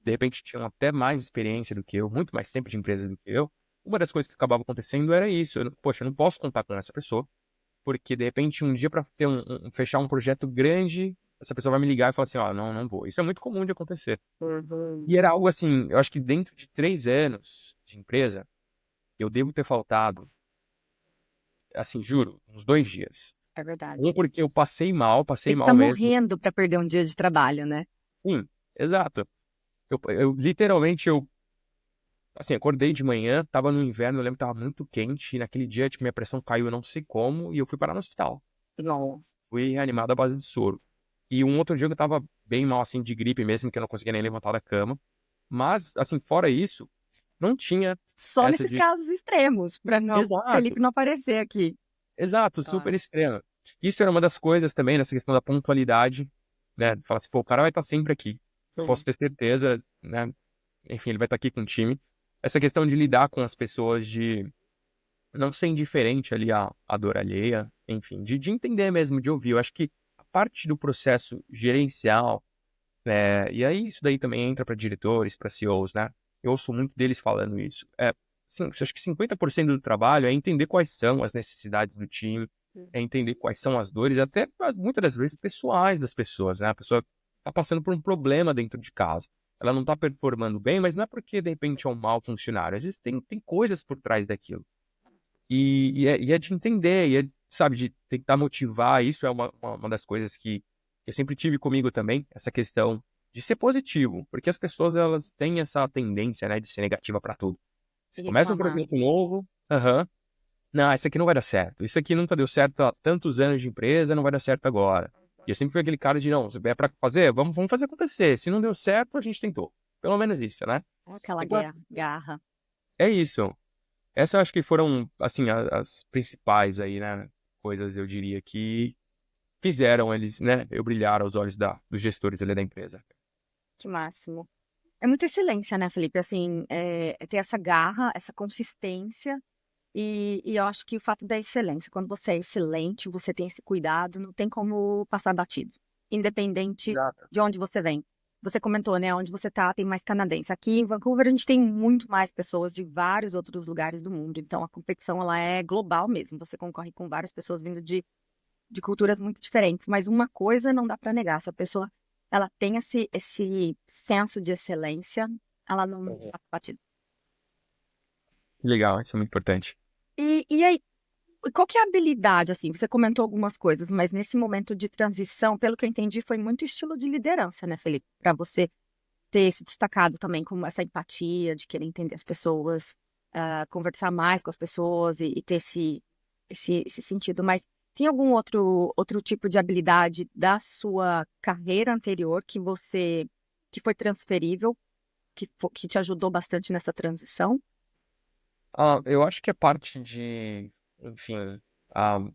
[SPEAKER 2] de repente tinham até mais experiência do que eu, muito mais tempo de empresa do que eu. Uma das coisas que acabava acontecendo era isso. Poxa, eu não posso contar com essa pessoa, porque de repente um dia para fechar um projeto grande, essa pessoa vai me ligar e falar assim, ó, não, não vou. Isso é muito comum de acontecer.
[SPEAKER 1] Uhum.
[SPEAKER 2] E era algo assim, eu acho que dentro de 3 anos de empresa, eu devo ter faltado, assim, juro, uns 2 dias.
[SPEAKER 1] É verdade.
[SPEAKER 2] Um porque eu passei
[SPEAKER 1] Tem que estar
[SPEAKER 2] mal mesmo.
[SPEAKER 1] morrendo para perder um dia de trabalho, né?
[SPEAKER 2] Sim, exato. Eu literalmente, assim, acordei de manhã, tava no inverno, eu lembro que tava muito quente, e naquele dia, tipo, minha pressão caiu, eu não sei como, e eu fui parar no hospital.
[SPEAKER 1] Não.
[SPEAKER 2] Fui reanimado à base de soro. E um outro dia eu tava bem mal, assim, de gripe mesmo, que eu não conseguia nem levantar da cama. Mas, assim, fora isso, não tinha
[SPEAKER 1] Só
[SPEAKER 2] essa
[SPEAKER 1] nesses
[SPEAKER 2] de...
[SPEAKER 1] casos extremos, para não
[SPEAKER 2] Exato,
[SPEAKER 1] Felipe não aparecer aqui.
[SPEAKER 2] exato, super
[SPEAKER 1] Claro.
[SPEAKER 2] extrema. Isso era uma das coisas também, nessa questão da pontualidade, né? Falar assim, pô, o cara vai estar sempre aqui. Posso
[SPEAKER 1] Sim.
[SPEAKER 2] ter certeza, né? Enfim, ele vai estar aqui com o time. Essa questão de lidar com as pessoas, de não ser indiferente ali à dor alheia, enfim, de entender mesmo, de ouvir. Eu acho que a parte do processo gerencial, e aí isso daí também entra para diretores, para CEOs, né? Eu ouço muito deles falando isso. Sim, eu acho que 50% do trabalho é entender quais são as necessidades do time, é entender quais são as dores, até muitas das vezes pessoais das pessoas, né? A pessoa está passando por um problema dentro de casa. Ela não está performando bem, mas não é porque de repente é um mau funcionário. Às vezes tem coisas por trás daquilo. E é de entender, e é, sabe, de tentar motivar. Isso é uma das coisas que eu sempre tive comigo também, essa questão de ser positivo, porque as pessoas, elas têm essa tendência, né, de ser negativa para tudo.
[SPEAKER 1] E
[SPEAKER 2] Você começa um
[SPEAKER 1] reclamar.
[SPEAKER 2] projeto novo, aham, não, isso aqui não vai dar certo, isso aqui nunca deu certo há tantos anos de empresa, não vai dar certo agora. E eu sempre fui aquele cara de, não, se é para fazer, vamos fazer acontecer. Se não deu certo, a gente tentou. Pelo menos isso, né?
[SPEAKER 1] Aquela
[SPEAKER 2] Então,
[SPEAKER 1] garra.
[SPEAKER 2] é isso. Essas eu acho que foram, assim, as principais aí, né, coisas, eu diria, que fizeram eles, né, eu brilhar aos olhos dos gestores ali da empresa.
[SPEAKER 1] Que máximo. É muita excelência, né, Felipe? Assim, ter essa garra, essa consistência. E eu acho que o fato da excelência, quando você é excelente, você tem esse cuidado, não tem como passar batido, independente
[SPEAKER 2] Exato.
[SPEAKER 1] de onde você vem. Você comentou, né, onde você tá, tem mais canadense. Aqui em Vancouver a gente tem muito mais pessoas de vários outros lugares do mundo, então a competição ela é global mesmo. Você concorre com várias pessoas vindo de culturas muito diferentes, mas uma coisa não dá para negar, se a pessoa ela tem esse senso de excelência, ela não
[SPEAKER 2] Uhum.
[SPEAKER 1] passa batido.
[SPEAKER 2] Legal, isso é muito importante.
[SPEAKER 1] E aí, qual que é a habilidade, assim? Você comentou algumas coisas, mas nesse momento de transição, pelo que eu entendi, foi muito estilo de liderança, né, Felipe? Para você ter se destacado também com essa empatia, de querer entender as pessoas, conversar mais com as pessoas e ter esse sentido. Mas tem algum outro tipo de habilidade da sua carreira anterior que foi transferível, que te ajudou bastante nessa transição?
[SPEAKER 2] Eu acho que a parte de, enfim,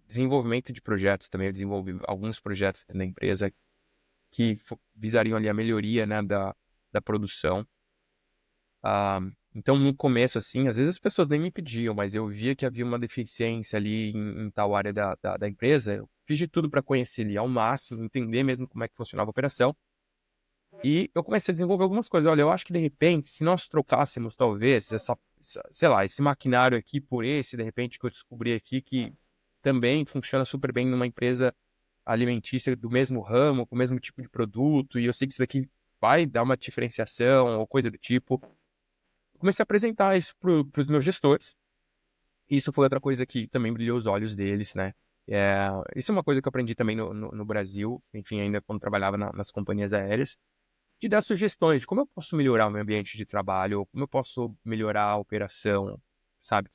[SPEAKER 2] desenvolvimento de projetos também, eu desenvolvi alguns projetos dentro da empresa que visariam ali a melhoria, né, da produção. Ah, então, no começo, assim, às vezes as pessoas nem me pediam, mas eu via que havia uma deficiência ali em tal área da empresa. Eu fiz de tudo para conhecer ali ao máximo, entender mesmo como é que funcionava a operação. E eu comecei a desenvolver algumas coisas. Olha, eu acho que de repente, se nós trocássemos talvez sei lá, esse maquinário aqui por esse, de repente, que eu descobri aqui que também funciona super bem numa empresa alimentícia do mesmo ramo, com o mesmo tipo de produto, e eu sei que isso daqui vai dar uma diferenciação ou coisa do tipo. Comecei a apresentar isso para os meus gestores. Isso foi outra coisa que também brilhou os olhos deles, né? Isso é uma coisa que eu aprendi também no Brasil, enfim, ainda quando trabalhava nas companhias aéreas, de dar sugestões de como eu posso melhorar o meu ambiente de trabalho, como eu posso melhorar a operação, sabe?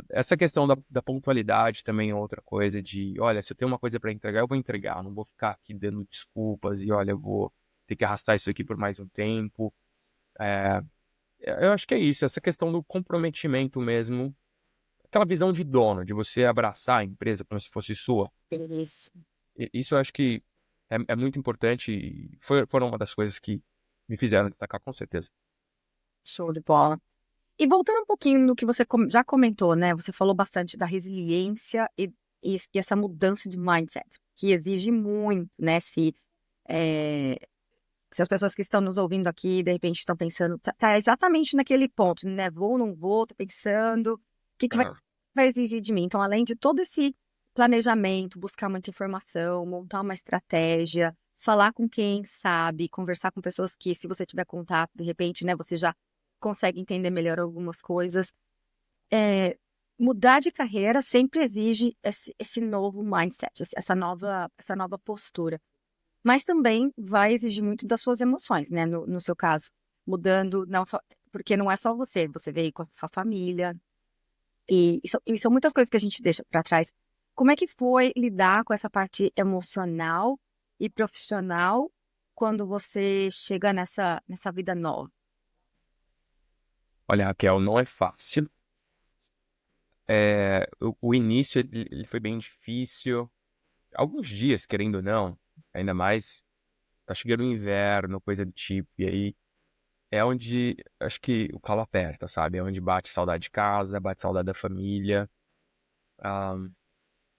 [SPEAKER 2] Essa questão da pontualidade também é outra coisa de, olha, se eu tenho uma coisa para entregar, eu vou entregar, eu não vou ficar aqui dando desculpas e, olha, eu vou ter que arrastar isso aqui por mais um tempo. É, eu acho que é isso, essa questão do comprometimento mesmo, aquela visão de dono, de você abraçar a empresa como se fosse sua.
[SPEAKER 1] Isso.
[SPEAKER 2] Isso eu acho que é muito importante e foram uma das coisas que me fizeram destacar, com certeza.
[SPEAKER 1] Show de bola. E voltando um pouquinho no que você já comentou, né? Você falou bastante da resiliência e essa mudança de mindset, que exige muito, né? É, se as pessoas que estão nos ouvindo aqui, de repente, estão pensando, tá exatamente naquele ponto, né? Vou, não vou, tô pensando, o que
[SPEAKER 2] Aham.
[SPEAKER 1] vai exigir de mim? Então, além de todo esse planejamento, buscar muita informação, montar uma estratégia, falar com quem sabe, conversar com pessoas que, se você tiver contato, de repente, né, você já consegue entender melhor algumas coisas. É, mudar de carreira sempre exige esse novo mindset, essa nova postura. Mas também vai exigir muito das suas emoções, né? No seu caso, mudando, não só, porque não é só você veio com a sua família, e são muitas coisas que a gente deixa para trás. Como é que foi lidar com essa parte emocional e profissional quando você chega nessa vida nova?
[SPEAKER 2] Olha, Raquel, não é fácil. O início ele foi bem difícil. Alguns dias, querendo ou não, ainda mais, tá chegando o inverno, coisa do tipo, e aí é onde acho que o calo aperta, sabe? É onde bate saudade de casa, bate saudade da família. Ah,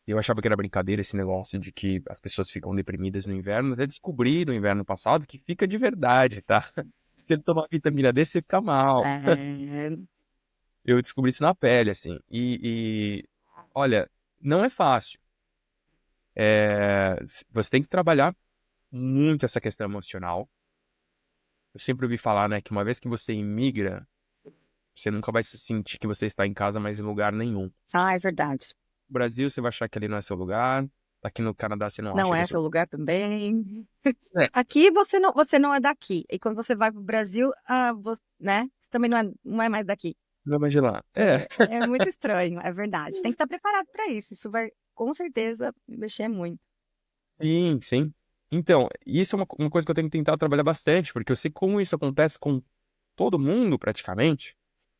[SPEAKER 2] eu achava que era brincadeira esse negócio de que as pessoas ficam deprimidas no inverno, mas eu descobri no inverno passado que fica de verdade, tá? Se você tomar vitamina D, você fica mal.
[SPEAKER 1] É,
[SPEAKER 2] Eu descobri isso na pele, assim. Olha, não é fácil. Você tem que trabalhar muito essa questão emocional. Eu sempre ouvi falar, né, que uma vez que você imigra, Você nunca vai se sentir que você está em casa, mas em lugar nenhum.
[SPEAKER 1] Ah, é verdade.
[SPEAKER 2] No Brasil, você vai achar que ali não é seu lugar. Aqui no Canadá, você não
[SPEAKER 1] Não
[SPEAKER 2] acha que é
[SPEAKER 1] é
[SPEAKER 2] seu
[SPEAKER 1] seu lugar também.
[SPEAKER 2] lugar.
[SPEAKER 1] Aqui você não é daqui. E quando você vai pro Brasil, né? Você também não é mais daqui.
[SPEAKER 2] Não vai mais de lá.
[SPEAKER 1] É muito estranho, é verdade. Tem que estar preparado para isso. Isso vai, com certeza, mexer muito.
[SPEAKER 2] Sim, sim. Então, isso é uma coisa que eu tenho que tentar trabalhar bastante, porque eu sei como isso acontece com todo mundo, praticamente.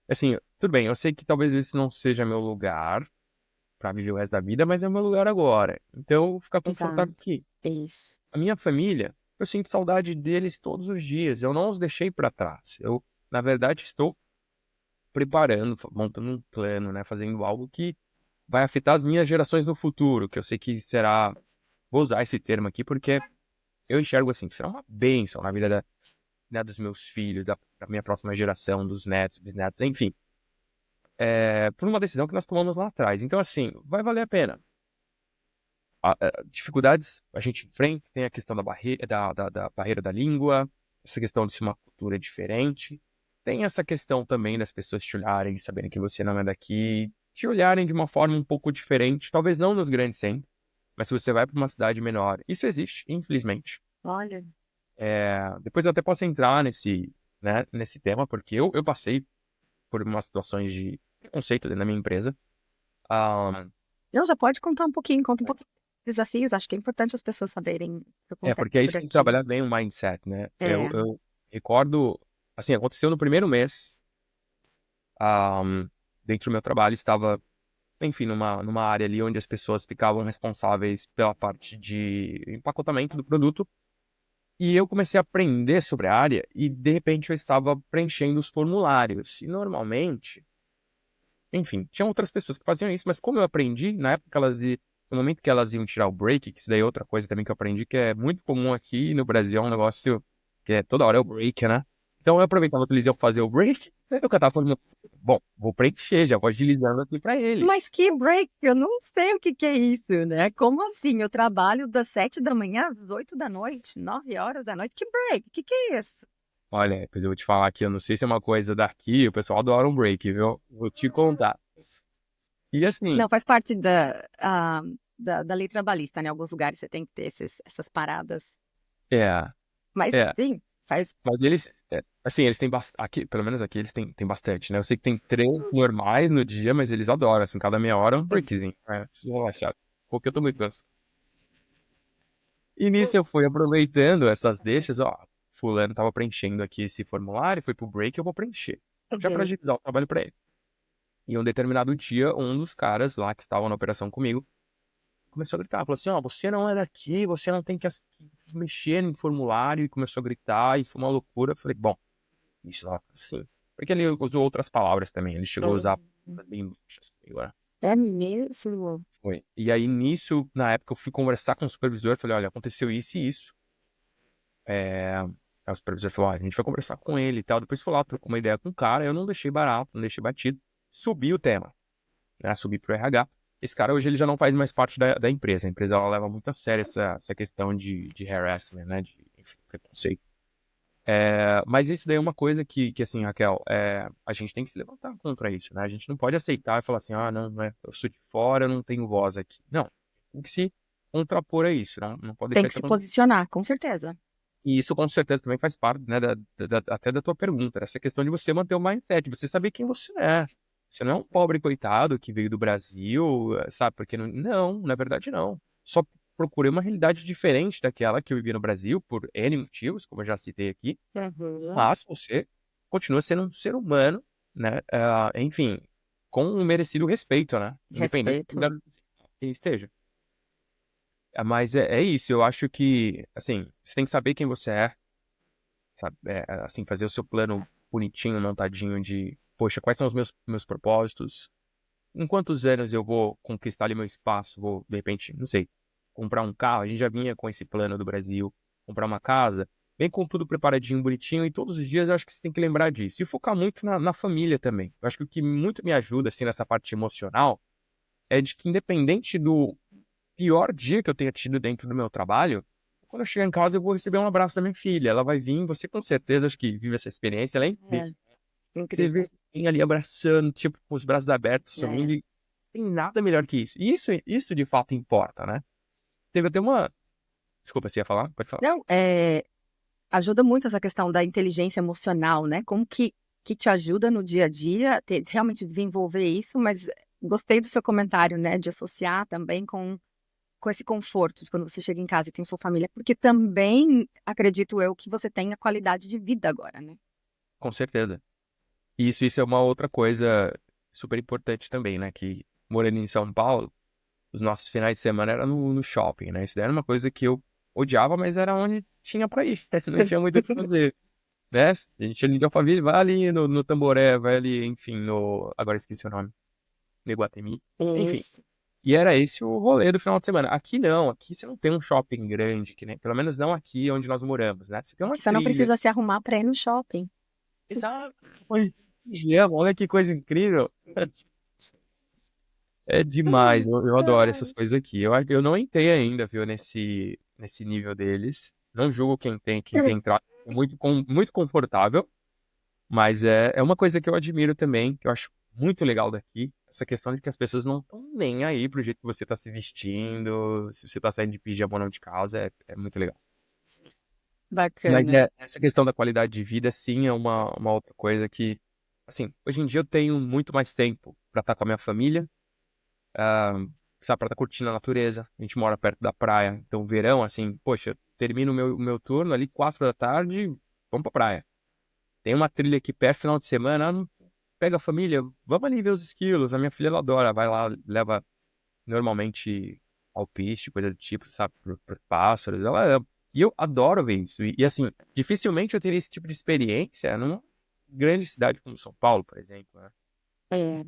[SPEAKER 2] Assim, tudo bem, eu sei que talvez esse não seja meu lugar pra viver o resto da vida, mas é meu lugar agora. Então, eu vou ficar confortável
[SPEAKER 1] Exato.
[SPEAKER 2] aqui.
[SPEAKER 1] Isso.
[SPEAKER 2] A minha família, eu sinto saudade deles todos os dias. Eu não os deixei pra trás. Eu, na verdade, estou preparando, montando um plano, né, fazendo algo que vai afetar as minhas gerações no futuro, que eu sei que será, vou usar esse termo aqui porque eu enxergo assim, que será uma bênção na vida né, dos meus filhos, da minha próxima geração, dos netos, bisnetos, enfim. Por uma decisão que nós tomamos lá atrás. Então, assim, vai valer a pena. Dificuldades a gente enfrenta, tem a questão da barreira da língua, essa questão de ser uma cultura diferente. Tem essa questão também das pessoas te olharem, saberem que você não é daqui, te olharem de uma forma um pouco diferente, talvez não nos grandes centros, mas se você vai para uma cidade menor, isso existe, infelizmente.
[SPEAKER 1] Olha.
[SPEAKER 2] Depois eu até posso entrar nesse tema, porque eu passei por umas situações de preconceito dentro da minha empresa. Ah,
[SPEAKER 1] Não, já pode contar um pouquinho, conta um pouquinho dos desafios. Acho que é importante as pessoas saberem o que acontece
[SPEAKER 2] porque aí
[SPEAKER 1] por
[SPEAKER 2] você tem que
[SPEAKER 1] aqui.
[SPEAKER 2] trabalhar bem o mindset, né? Eu,
[SPEAKER 1] É.
[SPEAKER 2] eu recordo, assim, aconteceu no primeiro mês, ah, dentro do meu trabalho, estava, enfim, numa área ali onde as pessoas ficavam responsáveis pela parte de empacotamento do produto. E eu comecei a aprender sobre a área e, de repente, eu estava preenchendo os formulários. E, normalmente, enfim, tinham outras pessoas que faziam isso, mas como eu aprendi, na época no momento que elas iam tirar o break, que isso daí é outra coisa também que eu aprendi, que é muito comum aqui no Brasil, é um negócio que é toda hora é o break, né? Então eu aproveitava que eles iam fazer o break, eu catava falando, bom, vou preencher, já vou agilizando aqui pra
[SPEAKER 1] Mas
[SPEAKER 2] eles.
[SPEAKER 1] que break? Eu não sei o que é isso, né? Como assim? Eu trabalho das 7 da manhã às 8 da noite, 9 horas da noite. Que break? Que é isso?
[SPEAKER 2] Olha, depois eu vou te falar aqui, eu não sei se é uma coisa daqui, o pessoal adora um break, viu? Vou te contar. E assim,
[SPEAKER 1] Não, faz parte da lei trabalhista, né? Em alguns lugares você tem que ter essas paradas.
[SPEAKER 2] é,
[SPEAKER 1] Mas
[SPEAKER 2] é.
[SPEAKER 1] sim, faz.
[SPEAKER 2] Mas eles, assim, eles têm bastante, pelo menos aqui eles têm bastante, né? Eu sei que tem 3 normais no dia, mas eles adoram, assim, cada meia hora um breakzinho. Preciso relaxar. Porque eu tô muito cansado. E nisso eu fui aproveitando essas deixas, ó, fulano tava preenchendo aqui esse formulário, foi pro break, eu vou preencher. Já pra
[SPEAKER 1] Uhum.
[SPEAKER 2] agilizar o trabalho pra ele. E um determinado dia, um dos caras lá que estavam na operação comigo, começou a gritar, falou assim, ó, você não é daqui, você não tem que mexer em formulário, e começou a gritar, e foi uma loucura. Eu falei, bom, isso não é assim. Porque ele usou outras palavras também. Ele chegou a usar
[SPEAKER 1] Uhum.
[SPEAKER 2] palavras bem baixas. Agora
[SPEAKER 1] É mesmo?
[SPEAKER 2] foi. E aí, nisso, na época, eu fui conversar com o supervisor. Falei, olha, aconteceu isso e isso. Aí o supervisor falou, olha, a gente vai conversar com ele e tal. Depois foi lá, trocou uma ideia com o cara. Eu não deixei barato, não deixei batido. Subi o tema, né? Subi pro RH. Esse cara, hoje, ele já não faz mais parte da empresa. A empresa, ela leva muito a sério essa questão de harassment, né? De, enfim, preconceito. Mas isso daí é uma coisa que assim, Raquel, a gente tem que se levantar contra isso, né? A gente não pode aceitar e falar assim, não é, eu sou de fora, eu não tenho voz aqui. Não, tem que se contrapor a isso, não pode
[SPEAKER 1] Tem
[SPEAKER 2] deixar
[SPEAKER 1] que
[SPEAKER 2] isso
[SPEAKER 1] se
[SPEAKER 2] acontecer.
[SPEAKER 1] posicionar, com certeza.
[SPEAKER 2] E isso com certeza também faz parte, né, até da tua pergunta, essa questão de você manter o mindset, de você saber quem você é. Você não é um pobre coitado que veio do Brasil, sabe? Porque não, na verdade não. Só procurei uma realidade diferente daquela que eu vivi no Brasil, por N motivos, como eu já citei aqui.
[SPEAKER 1] Uhum.
[SPEAKER 2] Mas você continua sendo um ser humano, né? Enfim, com um merecido respeito, né? Independente do
[SPEAKER 1] Respeito.
[SPEAKER 2] lugar que esteja. Mas é isso, eu acho que, assim, você tem que saber quem você é, sabe? Assim, fazer o seu plano bonitinho, montadinho de, poxa, quais são os meus propósitos? Em quantos anos eu vou conquistar ali meu espaço? Vou, de repente, não sei, comprar um carro? A gente já vinha com esse plano do Brasil, comprar uma casa, bem com tudo preparadinho, bonitinho, e todos os dias eu acho que você tem que lembrar disso. E focar muito na família também. Eu acho que o que muito me ajuda, assim, nessa parte emocional, é de que independente do pior dia que eu tenha tido dentro do meu trabalho, quando eu chegar em casa eu vou receber um abraço da minha filha. Ela vai vir, você com certeza, acho que vive essa experiência, ela é incrível.
[SPEAKER 1] É,
[SPEAKER 2] Você vê
[SPEAKER 1] incrível.
[SPEAKER 2] Alguém ali abraçando, tipo, com os braços abertos, sorrindo.
[SPEAKER 1] É.
[SPEAKER 2] E tem nada melhor que isso. E isso de fato importa, né? Teve até uma... Desculpa, você ia falar? Pode falar.
[SPEAKER 1] Não, ajuda muito essa questão da inteligência emocional, né? Como que te ajuda no dia a dia, realmente desenvolver isso, mas gostei do seu comentário, né? De associar também com esse conforto de quando você chega em casa e tem sua família, porque também acredito eu que você tenha qualidade de vida agora, né?
[SPEAKER 2] Com certeza. E isso é uma outra coisa super importante também, né? Que morando em São Paulo, os nossos finais de semana eram no shopping, né? Isso daí era uma coisa que eu iguava, mas era onde tinha pra ir. Não tinha muito o que fazer, né? A gente liga a família, vai ali no Tamboré, vai ali, enfim, no... Agora esqueci o nome. No Iguatemi. Enfim.
[SPEAKER 1] Isso.
[SPEAKER 2] E era esse o rolê do final de semana. Aqui não, aqui você não tem um shopping grande, que nem, pelo menos não aqui onde nós moramos, né? Você tem uma
[SPEAKER 1] Que você não
[SPEAKER 2] trilha.
[SPEAKER 1] precisa se arrumar para ir no shopping.
[SPEAKER 2] Exato. Olha que coisa incrível. É demais, eu adoro essas coisas aqui. Eu não entrei ainda, viu, nesse nível deles. Não julgo quem tem entrado. É muito confortável, mas é uma coisa que eu admiro também, que eu acho muito legal daqui, essa questão de que as pessoas não estão nem aí pro jeito que você tá se vestindo, se você tá saindo de pijama ou não de casa, é muito legal. Mas
[SPEAKER 1] Bacana.
[SPEAKER 2] essa questão da qualidade de vida, sim, é uma outra coisa que, assim, hoje em dia eu tenho muito mais tempo para estar com a minha família, ah, sabe, pra estar curtindo a natureza. A gente mora perto da praia, então verão, assim, poxa, termino o meu turno ali 4 da tarde, vamos pra praia. Tem uma trilha aqui perto, final de semana, pega a família, vamos ali ver os esquilos. A minha filha, ela adora, vai lá, leva normalmente alpiste, coisa do tipo, sabe, pro pássaros, ela ama. E eu adoro ver isso. E assim, dificilmente eu teria esse tipo de experiência numa grande cidade como São Paulo, por exemplo, né?
[SPEAKER 1] É,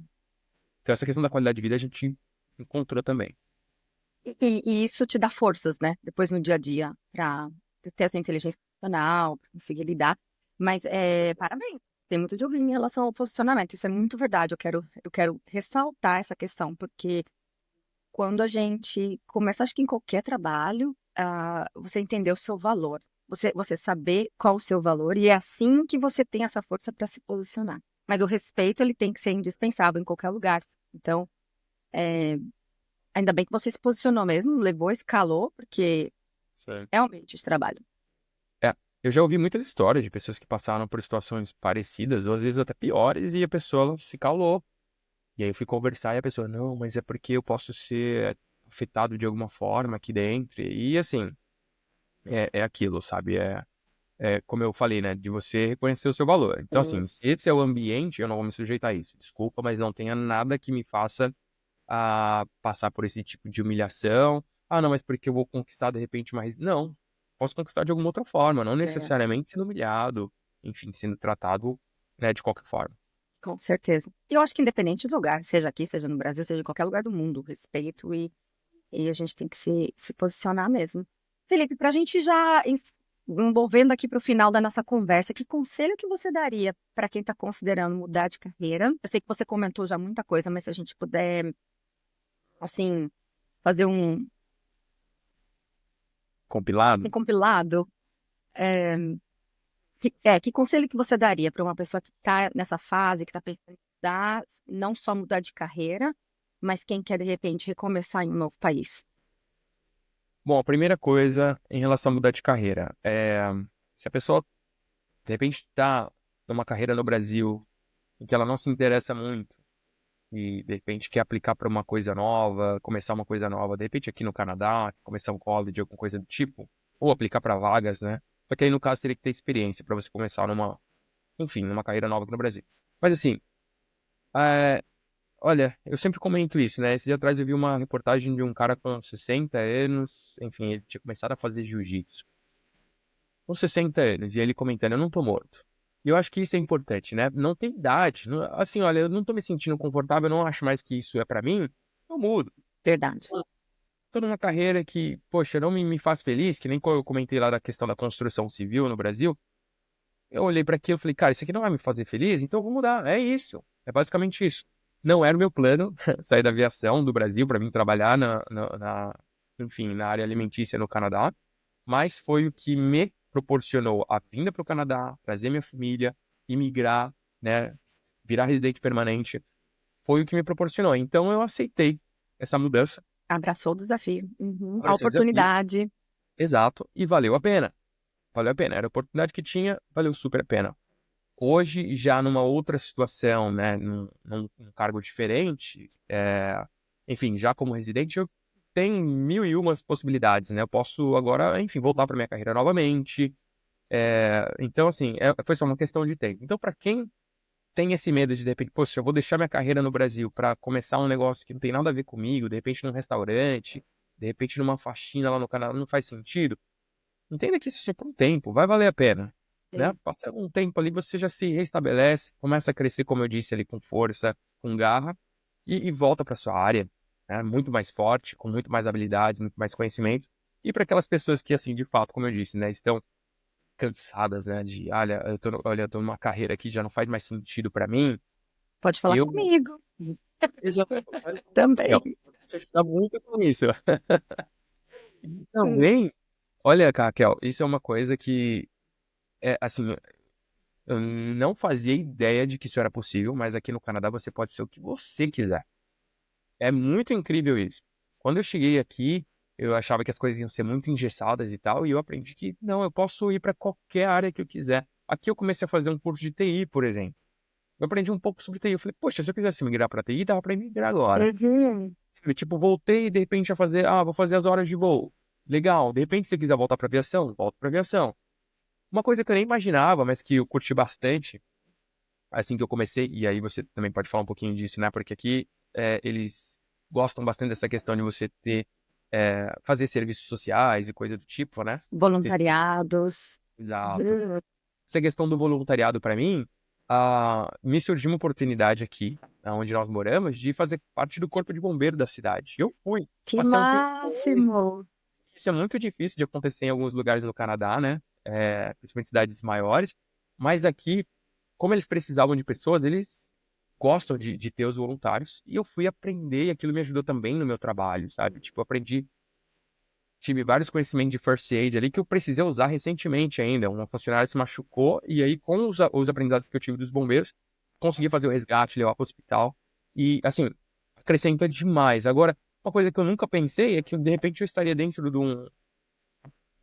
[SPEAKER 2] Então essa questão da qualidade de vida a gente encontrou também.
[SPEAKER 1] e isso te dá forças, né? Depois no dia a dia, para ter essa inteligência emocional, para conseguir lidar. Mas parabéns, tem muito de ouvir em relação ao posicionamento. Isso é muito verdade. Eu quero ressaltar essa questão, porque quando a gente começa, acho que em qualquer trabalho, você entender o seu valor. Você saber qual o seu valor, e é assim que você tem essa força para se posicionar. Mas o respeito, ele tem que ser indispensável em qualquer lugar. Então, é, ainda bem que você se posicionou mesmo, levou, escalou, porque
[SPEAKER 2] Certo.
[SPEAKER 1] é um ambiente de trabalho.
[SPEAKER 2] É, eu já ouvi muitas histórias de pessoas que passaram por situações parecidas, ou às vezes até piores, e a pessoa se calou. E aí eu fui conversar e a pessoa, não, mas é porque eu posso ser afetado de alguma forma aqui dentro. E assim, é aquilo, sabe? É como eu falei, né? De você reconhecer o seu valor. Então, assim, se
[SPEAKER 1] Isso.
[SPEAKER 2] esse é o ambiente, eu não vou me sujeitar a isso. Desculpa, mas não tenha nada que me faça passar por esse tipo de humilhação. Ah, não, mas porque eu vou conquistar de repente mais. Não. Posso conquistar de alguma outra forma, não
[SPEAKER 1] É,
[SPEAKER 2] necessariamente sendo humilhado, enfim, sendo tratado, né, de qualquer forma.
[SPEAKER 1] com certeza. E eu acho que independente do lugar, seja aqui, seja no Brasil, seja em qualquer lugar do mundo, respeito e a gente tem que se posicionar mesmo. Felipe, para a gente já envolvendo aqui para o final da nossa conversa, que conselho que você daria para quem está considerando mudar de carreira? Eu sei que você comentou já muita coisa, mas se a gente puder, assim, fazer um
[SPEAKER 2] Compilado?
[SPEAKER 1] compilado, é, que conselho que você daria para uma pessoa que está nessa fase, que está pensando em mudar, não só mudar de carreira, mas quem quer, de repente, recomeçar em um novo país?
[SPEAKER 2] Bom, a primeira coisa em relação a mudar de carreira é se a pessoa de repente está numa carreira no Brasil em que ela não se interessa muito e de repente quer aplicar para uma coisa nova, começar uma coisa nova, de repente aqui no Canadá, começar um college, alguma coisa do tipo, ou aplicar para vagas, né? Só que aí no caso teria que ter experiência para você começar enfim, numa carreira nova aqui no Brasil. Mas assim, é, olha, eu sempre comento isso, né? Esses dias atrás eu vi uma reportagem de um cara com 60 anos, enfim, ele tinha começado a fazer jiu-jitsu. Com 60 anos, e ele comentando, eu não tô morto. E eu acho que isso é importante, né? Não tem idade. Assim, olha, eu não tô me sentindo confortável, eu não acho mais que isso é pra mim, eu mudo.
[SPEAKER 1] Verdade.
[SPEAKER 2] Tô numa carreira que, poxa, não me faz feliz, que nem quando eu comentei lá da questão da construção civil no Brasil. Eu olhei pra aquilo e falei, cara, isso aqui não vai me fazer feliz, então eu vou mudar. É isso. É basicamente isso. Não era o meu plano sair da aviação do Brasil para vir trabalhar enfim, na área alimentícia no Canadá, mas foi o que me proporcionou a vinda para o Canadá, trazer minha família, imigrar, né? virar residente permanente, foi o que me proporcionou. Então eu aceitei essa mudança,
[SPEAKER 1] Abraçou o desafio. Uhum. A
[SPEAKER 2] abracei o desafio,
[SPEAKER 1] oportunidade.
[SPEAKER 2] exato, e valeu a pena. Valeu a pena. Era a oportunidade que tinha, valeu super a pena. Hoje, já numa outra situação, né, num cargo diferente, enfim, já como residente, eu tenho mil e umas possibilidades, né? Eu posso agora, enfim, voltar para minha carreira novamente. Então, assim, foi só uma questão de tempo. Então, para quem tem esse medo de repente, poxa, eu vou deixar minha carreira no Brasil para começar um negócio que não tem nada a ver comigo, de repente num restaurante, de repente numa faxina lá no Canadá, não faz sentido. Entenda que isso é por um tempo, vai valer a pena, né?
[SPEAKER 1] Sim.
[SPEAKER 2] Passa um tempo ali, você já se restabelece, começa a crescer, como eu disse ali, com força, com garra, e volta para sua área, né? Muito mais forte, com muito mais habilidades, muito mais conhecimento. E para aquelas pessoas que, assim, de fato, como eu disse, né, estão cansadas, né, de, olha, eu tô numa carreira aqui, já não faz mais sentido para mim,
[SPEAKER 1] Pode falar
[SPEAKER 2] eu...
[SPEAKER 1] comigo.
[SPEAKER 2] Exatamente.
[SPEAKER 1] Também.
[SPEAKER 2] Você ajuda muito com isso. Também, olha, Raquel, isso é uma coisa que, assim, eu não fazia ideia de que isso era possível, mas aqui no Canadá você pode ser o que você quiser. É muito incrível isso. Quando eu cheguei aqui, eu achava que as coisas iam ser muito engessadas e tal, e eu aprendi que não, eu posso ir para qualquer área que eu quiser. Aqui eu comecei a fazer um curso de TI, por exemplo. Eu aprendi um pouco sobre TI. Eu falei, poxa, se eu quisesse migrar para TI, dava para migrar agora.
[SPEAKER 1] Uhum.
[SPEAKER 2] Sabe, tipo, voltei e de repente a fazer, vou fazer as horas de voo. Legal. De repente, se eu quiser voltar para aviação, volto para aviação. Uma coisa que eu nem imaginava, mas que eu curti bastante, assim que eu comecei, e aí você também pode falar um pouquinho disso, né? Porque aqui eles gostam bastante dessa questão de você fazer serviços sociais e coisa do tipo, né? Ter
[SPEAKER 1] Voluntariados.
[SPEAKER 2] Exato.
[SPEAKER 1] Uhum.
[SPEAKER 2] Essa questão do voluntariado, para mim, me surgiu uma oportunidade aqui, onde nós moramos, de fazer parte do corpo de bombeiro da cidade. Eu fui,
[SPEAKER 1] Que
[SPEAKER 2] passei um tempo com eles.
[SPEAKER 1] máximo!
[SPEAKER 2] Isso é muito difícil de acontecer em alguns lugares no Canadá, né? Principalmente cidades maiores. Mas aqui, como eles precisavam de pessoas, eles gostam de ter os voluntários. E eu fui aprender, e aquilo me ajudou também no meu trabalho, sabe? Tipo, eu aprendi, tive vários conhecimentos de first aid ali que eu precisei usar recentemente ainda. Uma funcionária se machucou, e aí, com os aprendizados que eu tive dos bombeiros, consegui fazer o resgate, levar para o hospital. E, assim, acrescenta demais. Agora, uma coisa que eu nunca pensei é que, de repente, eu estaria dentro de um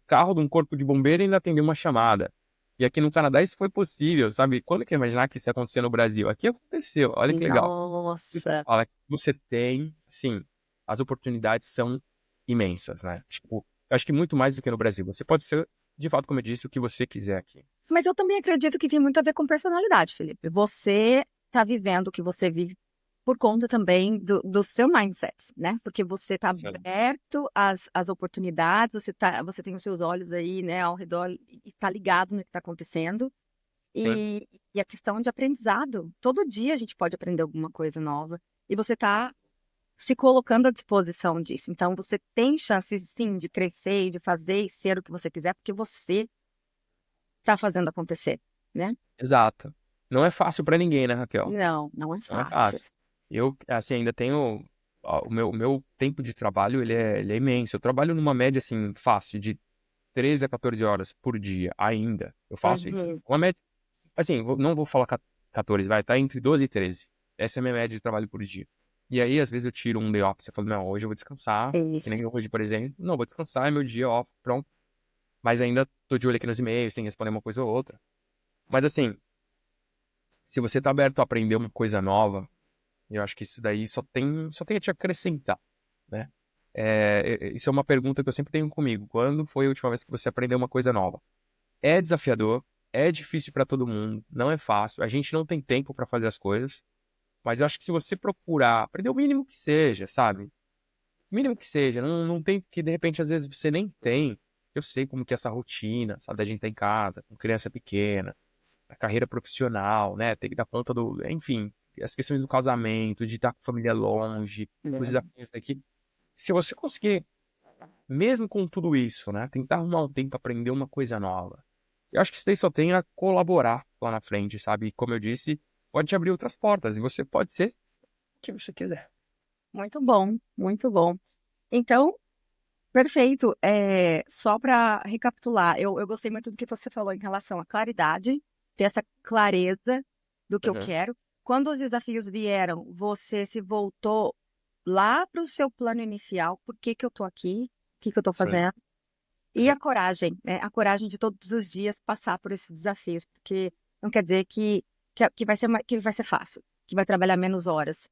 [SPEAKER 2] carro de um corpo de bombeiro e ainda atender uma chamada. E aqui no Canadá isso foi possível, sabe? Quando que eu ia imaginar que isso ia acontecer no Brasil? Aqui aconteceu, olha que legal. Isso
[SPEAKER 1] Nossa!
[SPEAKER 2] fala que você tem, sim, as oportunidades são imensas, né? Tipo, eu acho que muito mais do que no Brasil. Você pode ser, de fato, como eu disse, o que você quiser aqui.
[SPEAKER 1] Mas eu também acredito que tem muito a ver com personalidade, Felipe. Você está vivendo o que você vive por conta também do seu mindset, né? Porque você está
[SPEAKER 2] Sim.
[SPEAKER 1] aberto às oportunidades, você tem os seus olhos aí, né, ao redor e está ligado no que está acontecendo.
[SPEAKER 2] Sim,
[SPEAKER 1] E a questão de aprendizado. Todo dia a gente pode aprender alguma coisa nova. E você está se colocando à disposição disso. Então, você tem chances, sim, de crescer e de fazer e ser o que você quiser, porque você está fazendo acontecer, né?
[SPEAKER 2] exato. Não é fácil pra ninguém, né, Raquel?
[SPEAKER 1] Não, não é
[SPEAKER 2] Não é
[SPEAKER 1] fácil.
[SPEAKER 2] fácil. Eu, assim, ainda tenho. O meu tempo de trabalho, ele é imenso. Eu trabalho numa média, assim, fácil, de 13 a 14 horas por dia, ainda. Eu faço isso.
[SPEAKER 1] Uhum.
[SPEAKER 2] Uma média, assim, não vou falar 14, vai, tá entre 12 e 13. Essa é a minha média de trabalho por dia. E aí, às vezes, eu tiro um day off. Você fala, não, hoje eu vou descansar. Que
[SPEAKER 1] Isso.
[SPEAKER 2] nem hoje, por exemplo. Não, vou descansar, é meu dia off, pronto. Mas ainda tô de olho aqui nos e-mails, tem que responder uma coisa ou outra. Mas, assim, se você tá aberto a aprender uma coisa nova, eu acho que isso daí só tem a te acrescentar, né? Isso é uma pergunta que eu sempre tenho comigo. Quando foi a última vez que você aprendeu uma coisa nova? É desafiador, é difícil para todo mundo, não é fácil. A gente não tem tempo para fazer as coisas, mas eu acho que se você procurar aprender o mínimo que seja, sabe? O mínimo que seja, não tem que de repente às vezes você nem tem. Eu sei como que é essa rotina, sabe, da gente tá em casa, com criança pequena, a carreira profissional, né? Tem que dar conta enfim, as questões do casamento, de estar com a família longe, os
[SPEAKER 1] É.
[SPEAKER 2] desafios daqui. Se você conseguir, mesmo com tudo isso, né, tentar arrumar um tempo para aprender uma coisa nova, eu acho que isso daí só tem a colaborar lá na frente, sabe? E como eu disse, pode te abrir outras portas e você pode ser o que você quiser.
[SPEAKER 1] Muito bom, muito bom. Então, perfeito. Só para recapitular, eu gostei muito do que você falou em relação à claridade, ter essa clareza do que eu
[SPEAKER 2] Uhum.
[SPEAKER 1] quero. quando os desafios vieram, você se voltou lá para o seu plano inicial, por que que eu tô aqui, o que que eu tô
[SPEAKER 2] Sim.
[SPEAKER 1] fazendo, e a coragem, né? A coragem de todos os dias passar por esses desafios, porque não quer dizer que que vai ser fácil, que vai trabalhar menos horas,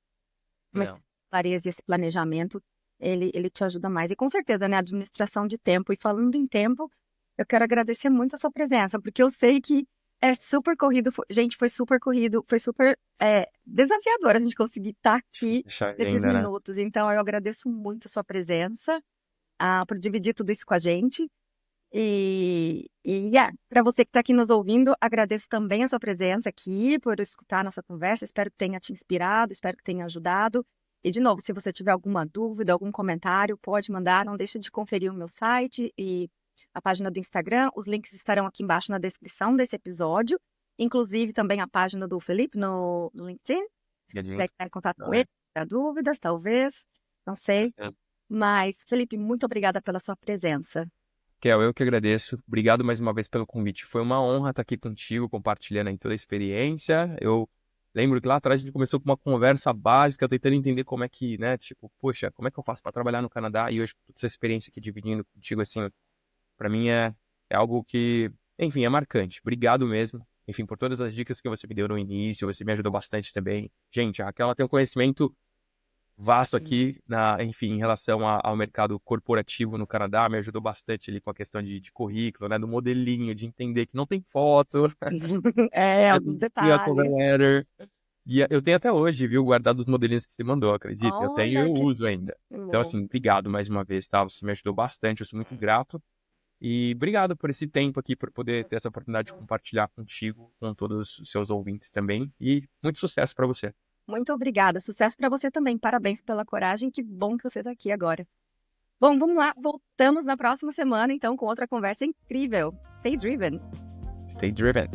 [SPEAKER 1] mas
[SPEAKER 2] Não.
[SPEAKER 1] clareza e esse planejamento, ele te ajuda mais. E com certeza, né, administração de tempo. E falando em tempo, eu quero agradecer muito a sua presença, porque eu sei que é super corrido. Gente, foi super corrido, foi super desafiador a gente conseguir estar aqui
[SPEAKER 2] Deixa
[SPEAKER 1] nesses
[SPEAKER 2] ainda, né?
[SPEAKER 1] minutos. Então, eu agradeço muito a sua presença, por dividir tudo isso com a gente. Para você que está aqui nos ouvindo, agradeço também a sua presença aqui, por escutar a nossa conversa. Espero que tenha te inspirado, espero que tenha ajudado. E, de novo, se você tiver alguma dúvida, algum comentário, pode mandar. Não deixe de conferir o meu site e a página do Instagram. Os links estarão aqui embaixo na descrição desse episódio. Inclusive, também a página do Felipe no LinkedIn. Se quiser entrar em contato com ele, tiver dúvidas, talvez. Não sei. Mas, Felipe, muito obrigada pela sua presença.
[SPEAKER 2] Kel, eu que agradeço. Obrigado mais uma vez pelo convite. Foi uma honra estar aqui contigo, compartilhando aí toda a experiência. Eu lembro que lá atrás a gente começou com uma conversa básica, tentando entender como é que, né, tipo, poxa, como é que eu faço para trabalhar no Canadá? E hoje, toda essa experiência aqui dividindo contigo, assim, para mim é algo que, enfim, é marcante. Obrigado mesmo. Enfim, por todas as dicas que você me deu no início, você me ajudou bastante também. Gente, a Raquel, ela tem um conhecimento vasto aqui, enfim, em relação ao mercado corporativo no Canadá, me ajudou bastante ali com a questão de currículo, né, do modelinho, de entender que não tem foto,
[SPEAKER 1] Alguns
[SPEAKER 2] e a cover
[SPEAKER 1] detalhes.
[SPEAKER 2] letter. E eu tenho até hoje, viu, guardado os modelinhos que você mandou, acredita? Eu tenho e
[SPEAKER 1] Olha
[SPEAKER 2] eu
[SPEAKER 1] que
[SPEAKER 2] uso ainda. Então,
[SPEAKER 1] bom.
[SPEAKER 2] assim, obrigado mais uma vez, tá? Você me ajudou bastante, eu sou muito grato. E obrigado por esse tempo aqui, por poder ter essa oportunidade de compartilhar contigo, com todos os seus ouvintes também. E muito sucesso para você.
[SPEAKER 1] Muito obrigada. Sucesso para você também. Parabéns pela coragem. Que bom que você está aqui agora. Bom, vamos lá. Voltamos na próxima semana, então, com outra conversa incrível. Stay driven.
[SPEAKER 2] Stay driven.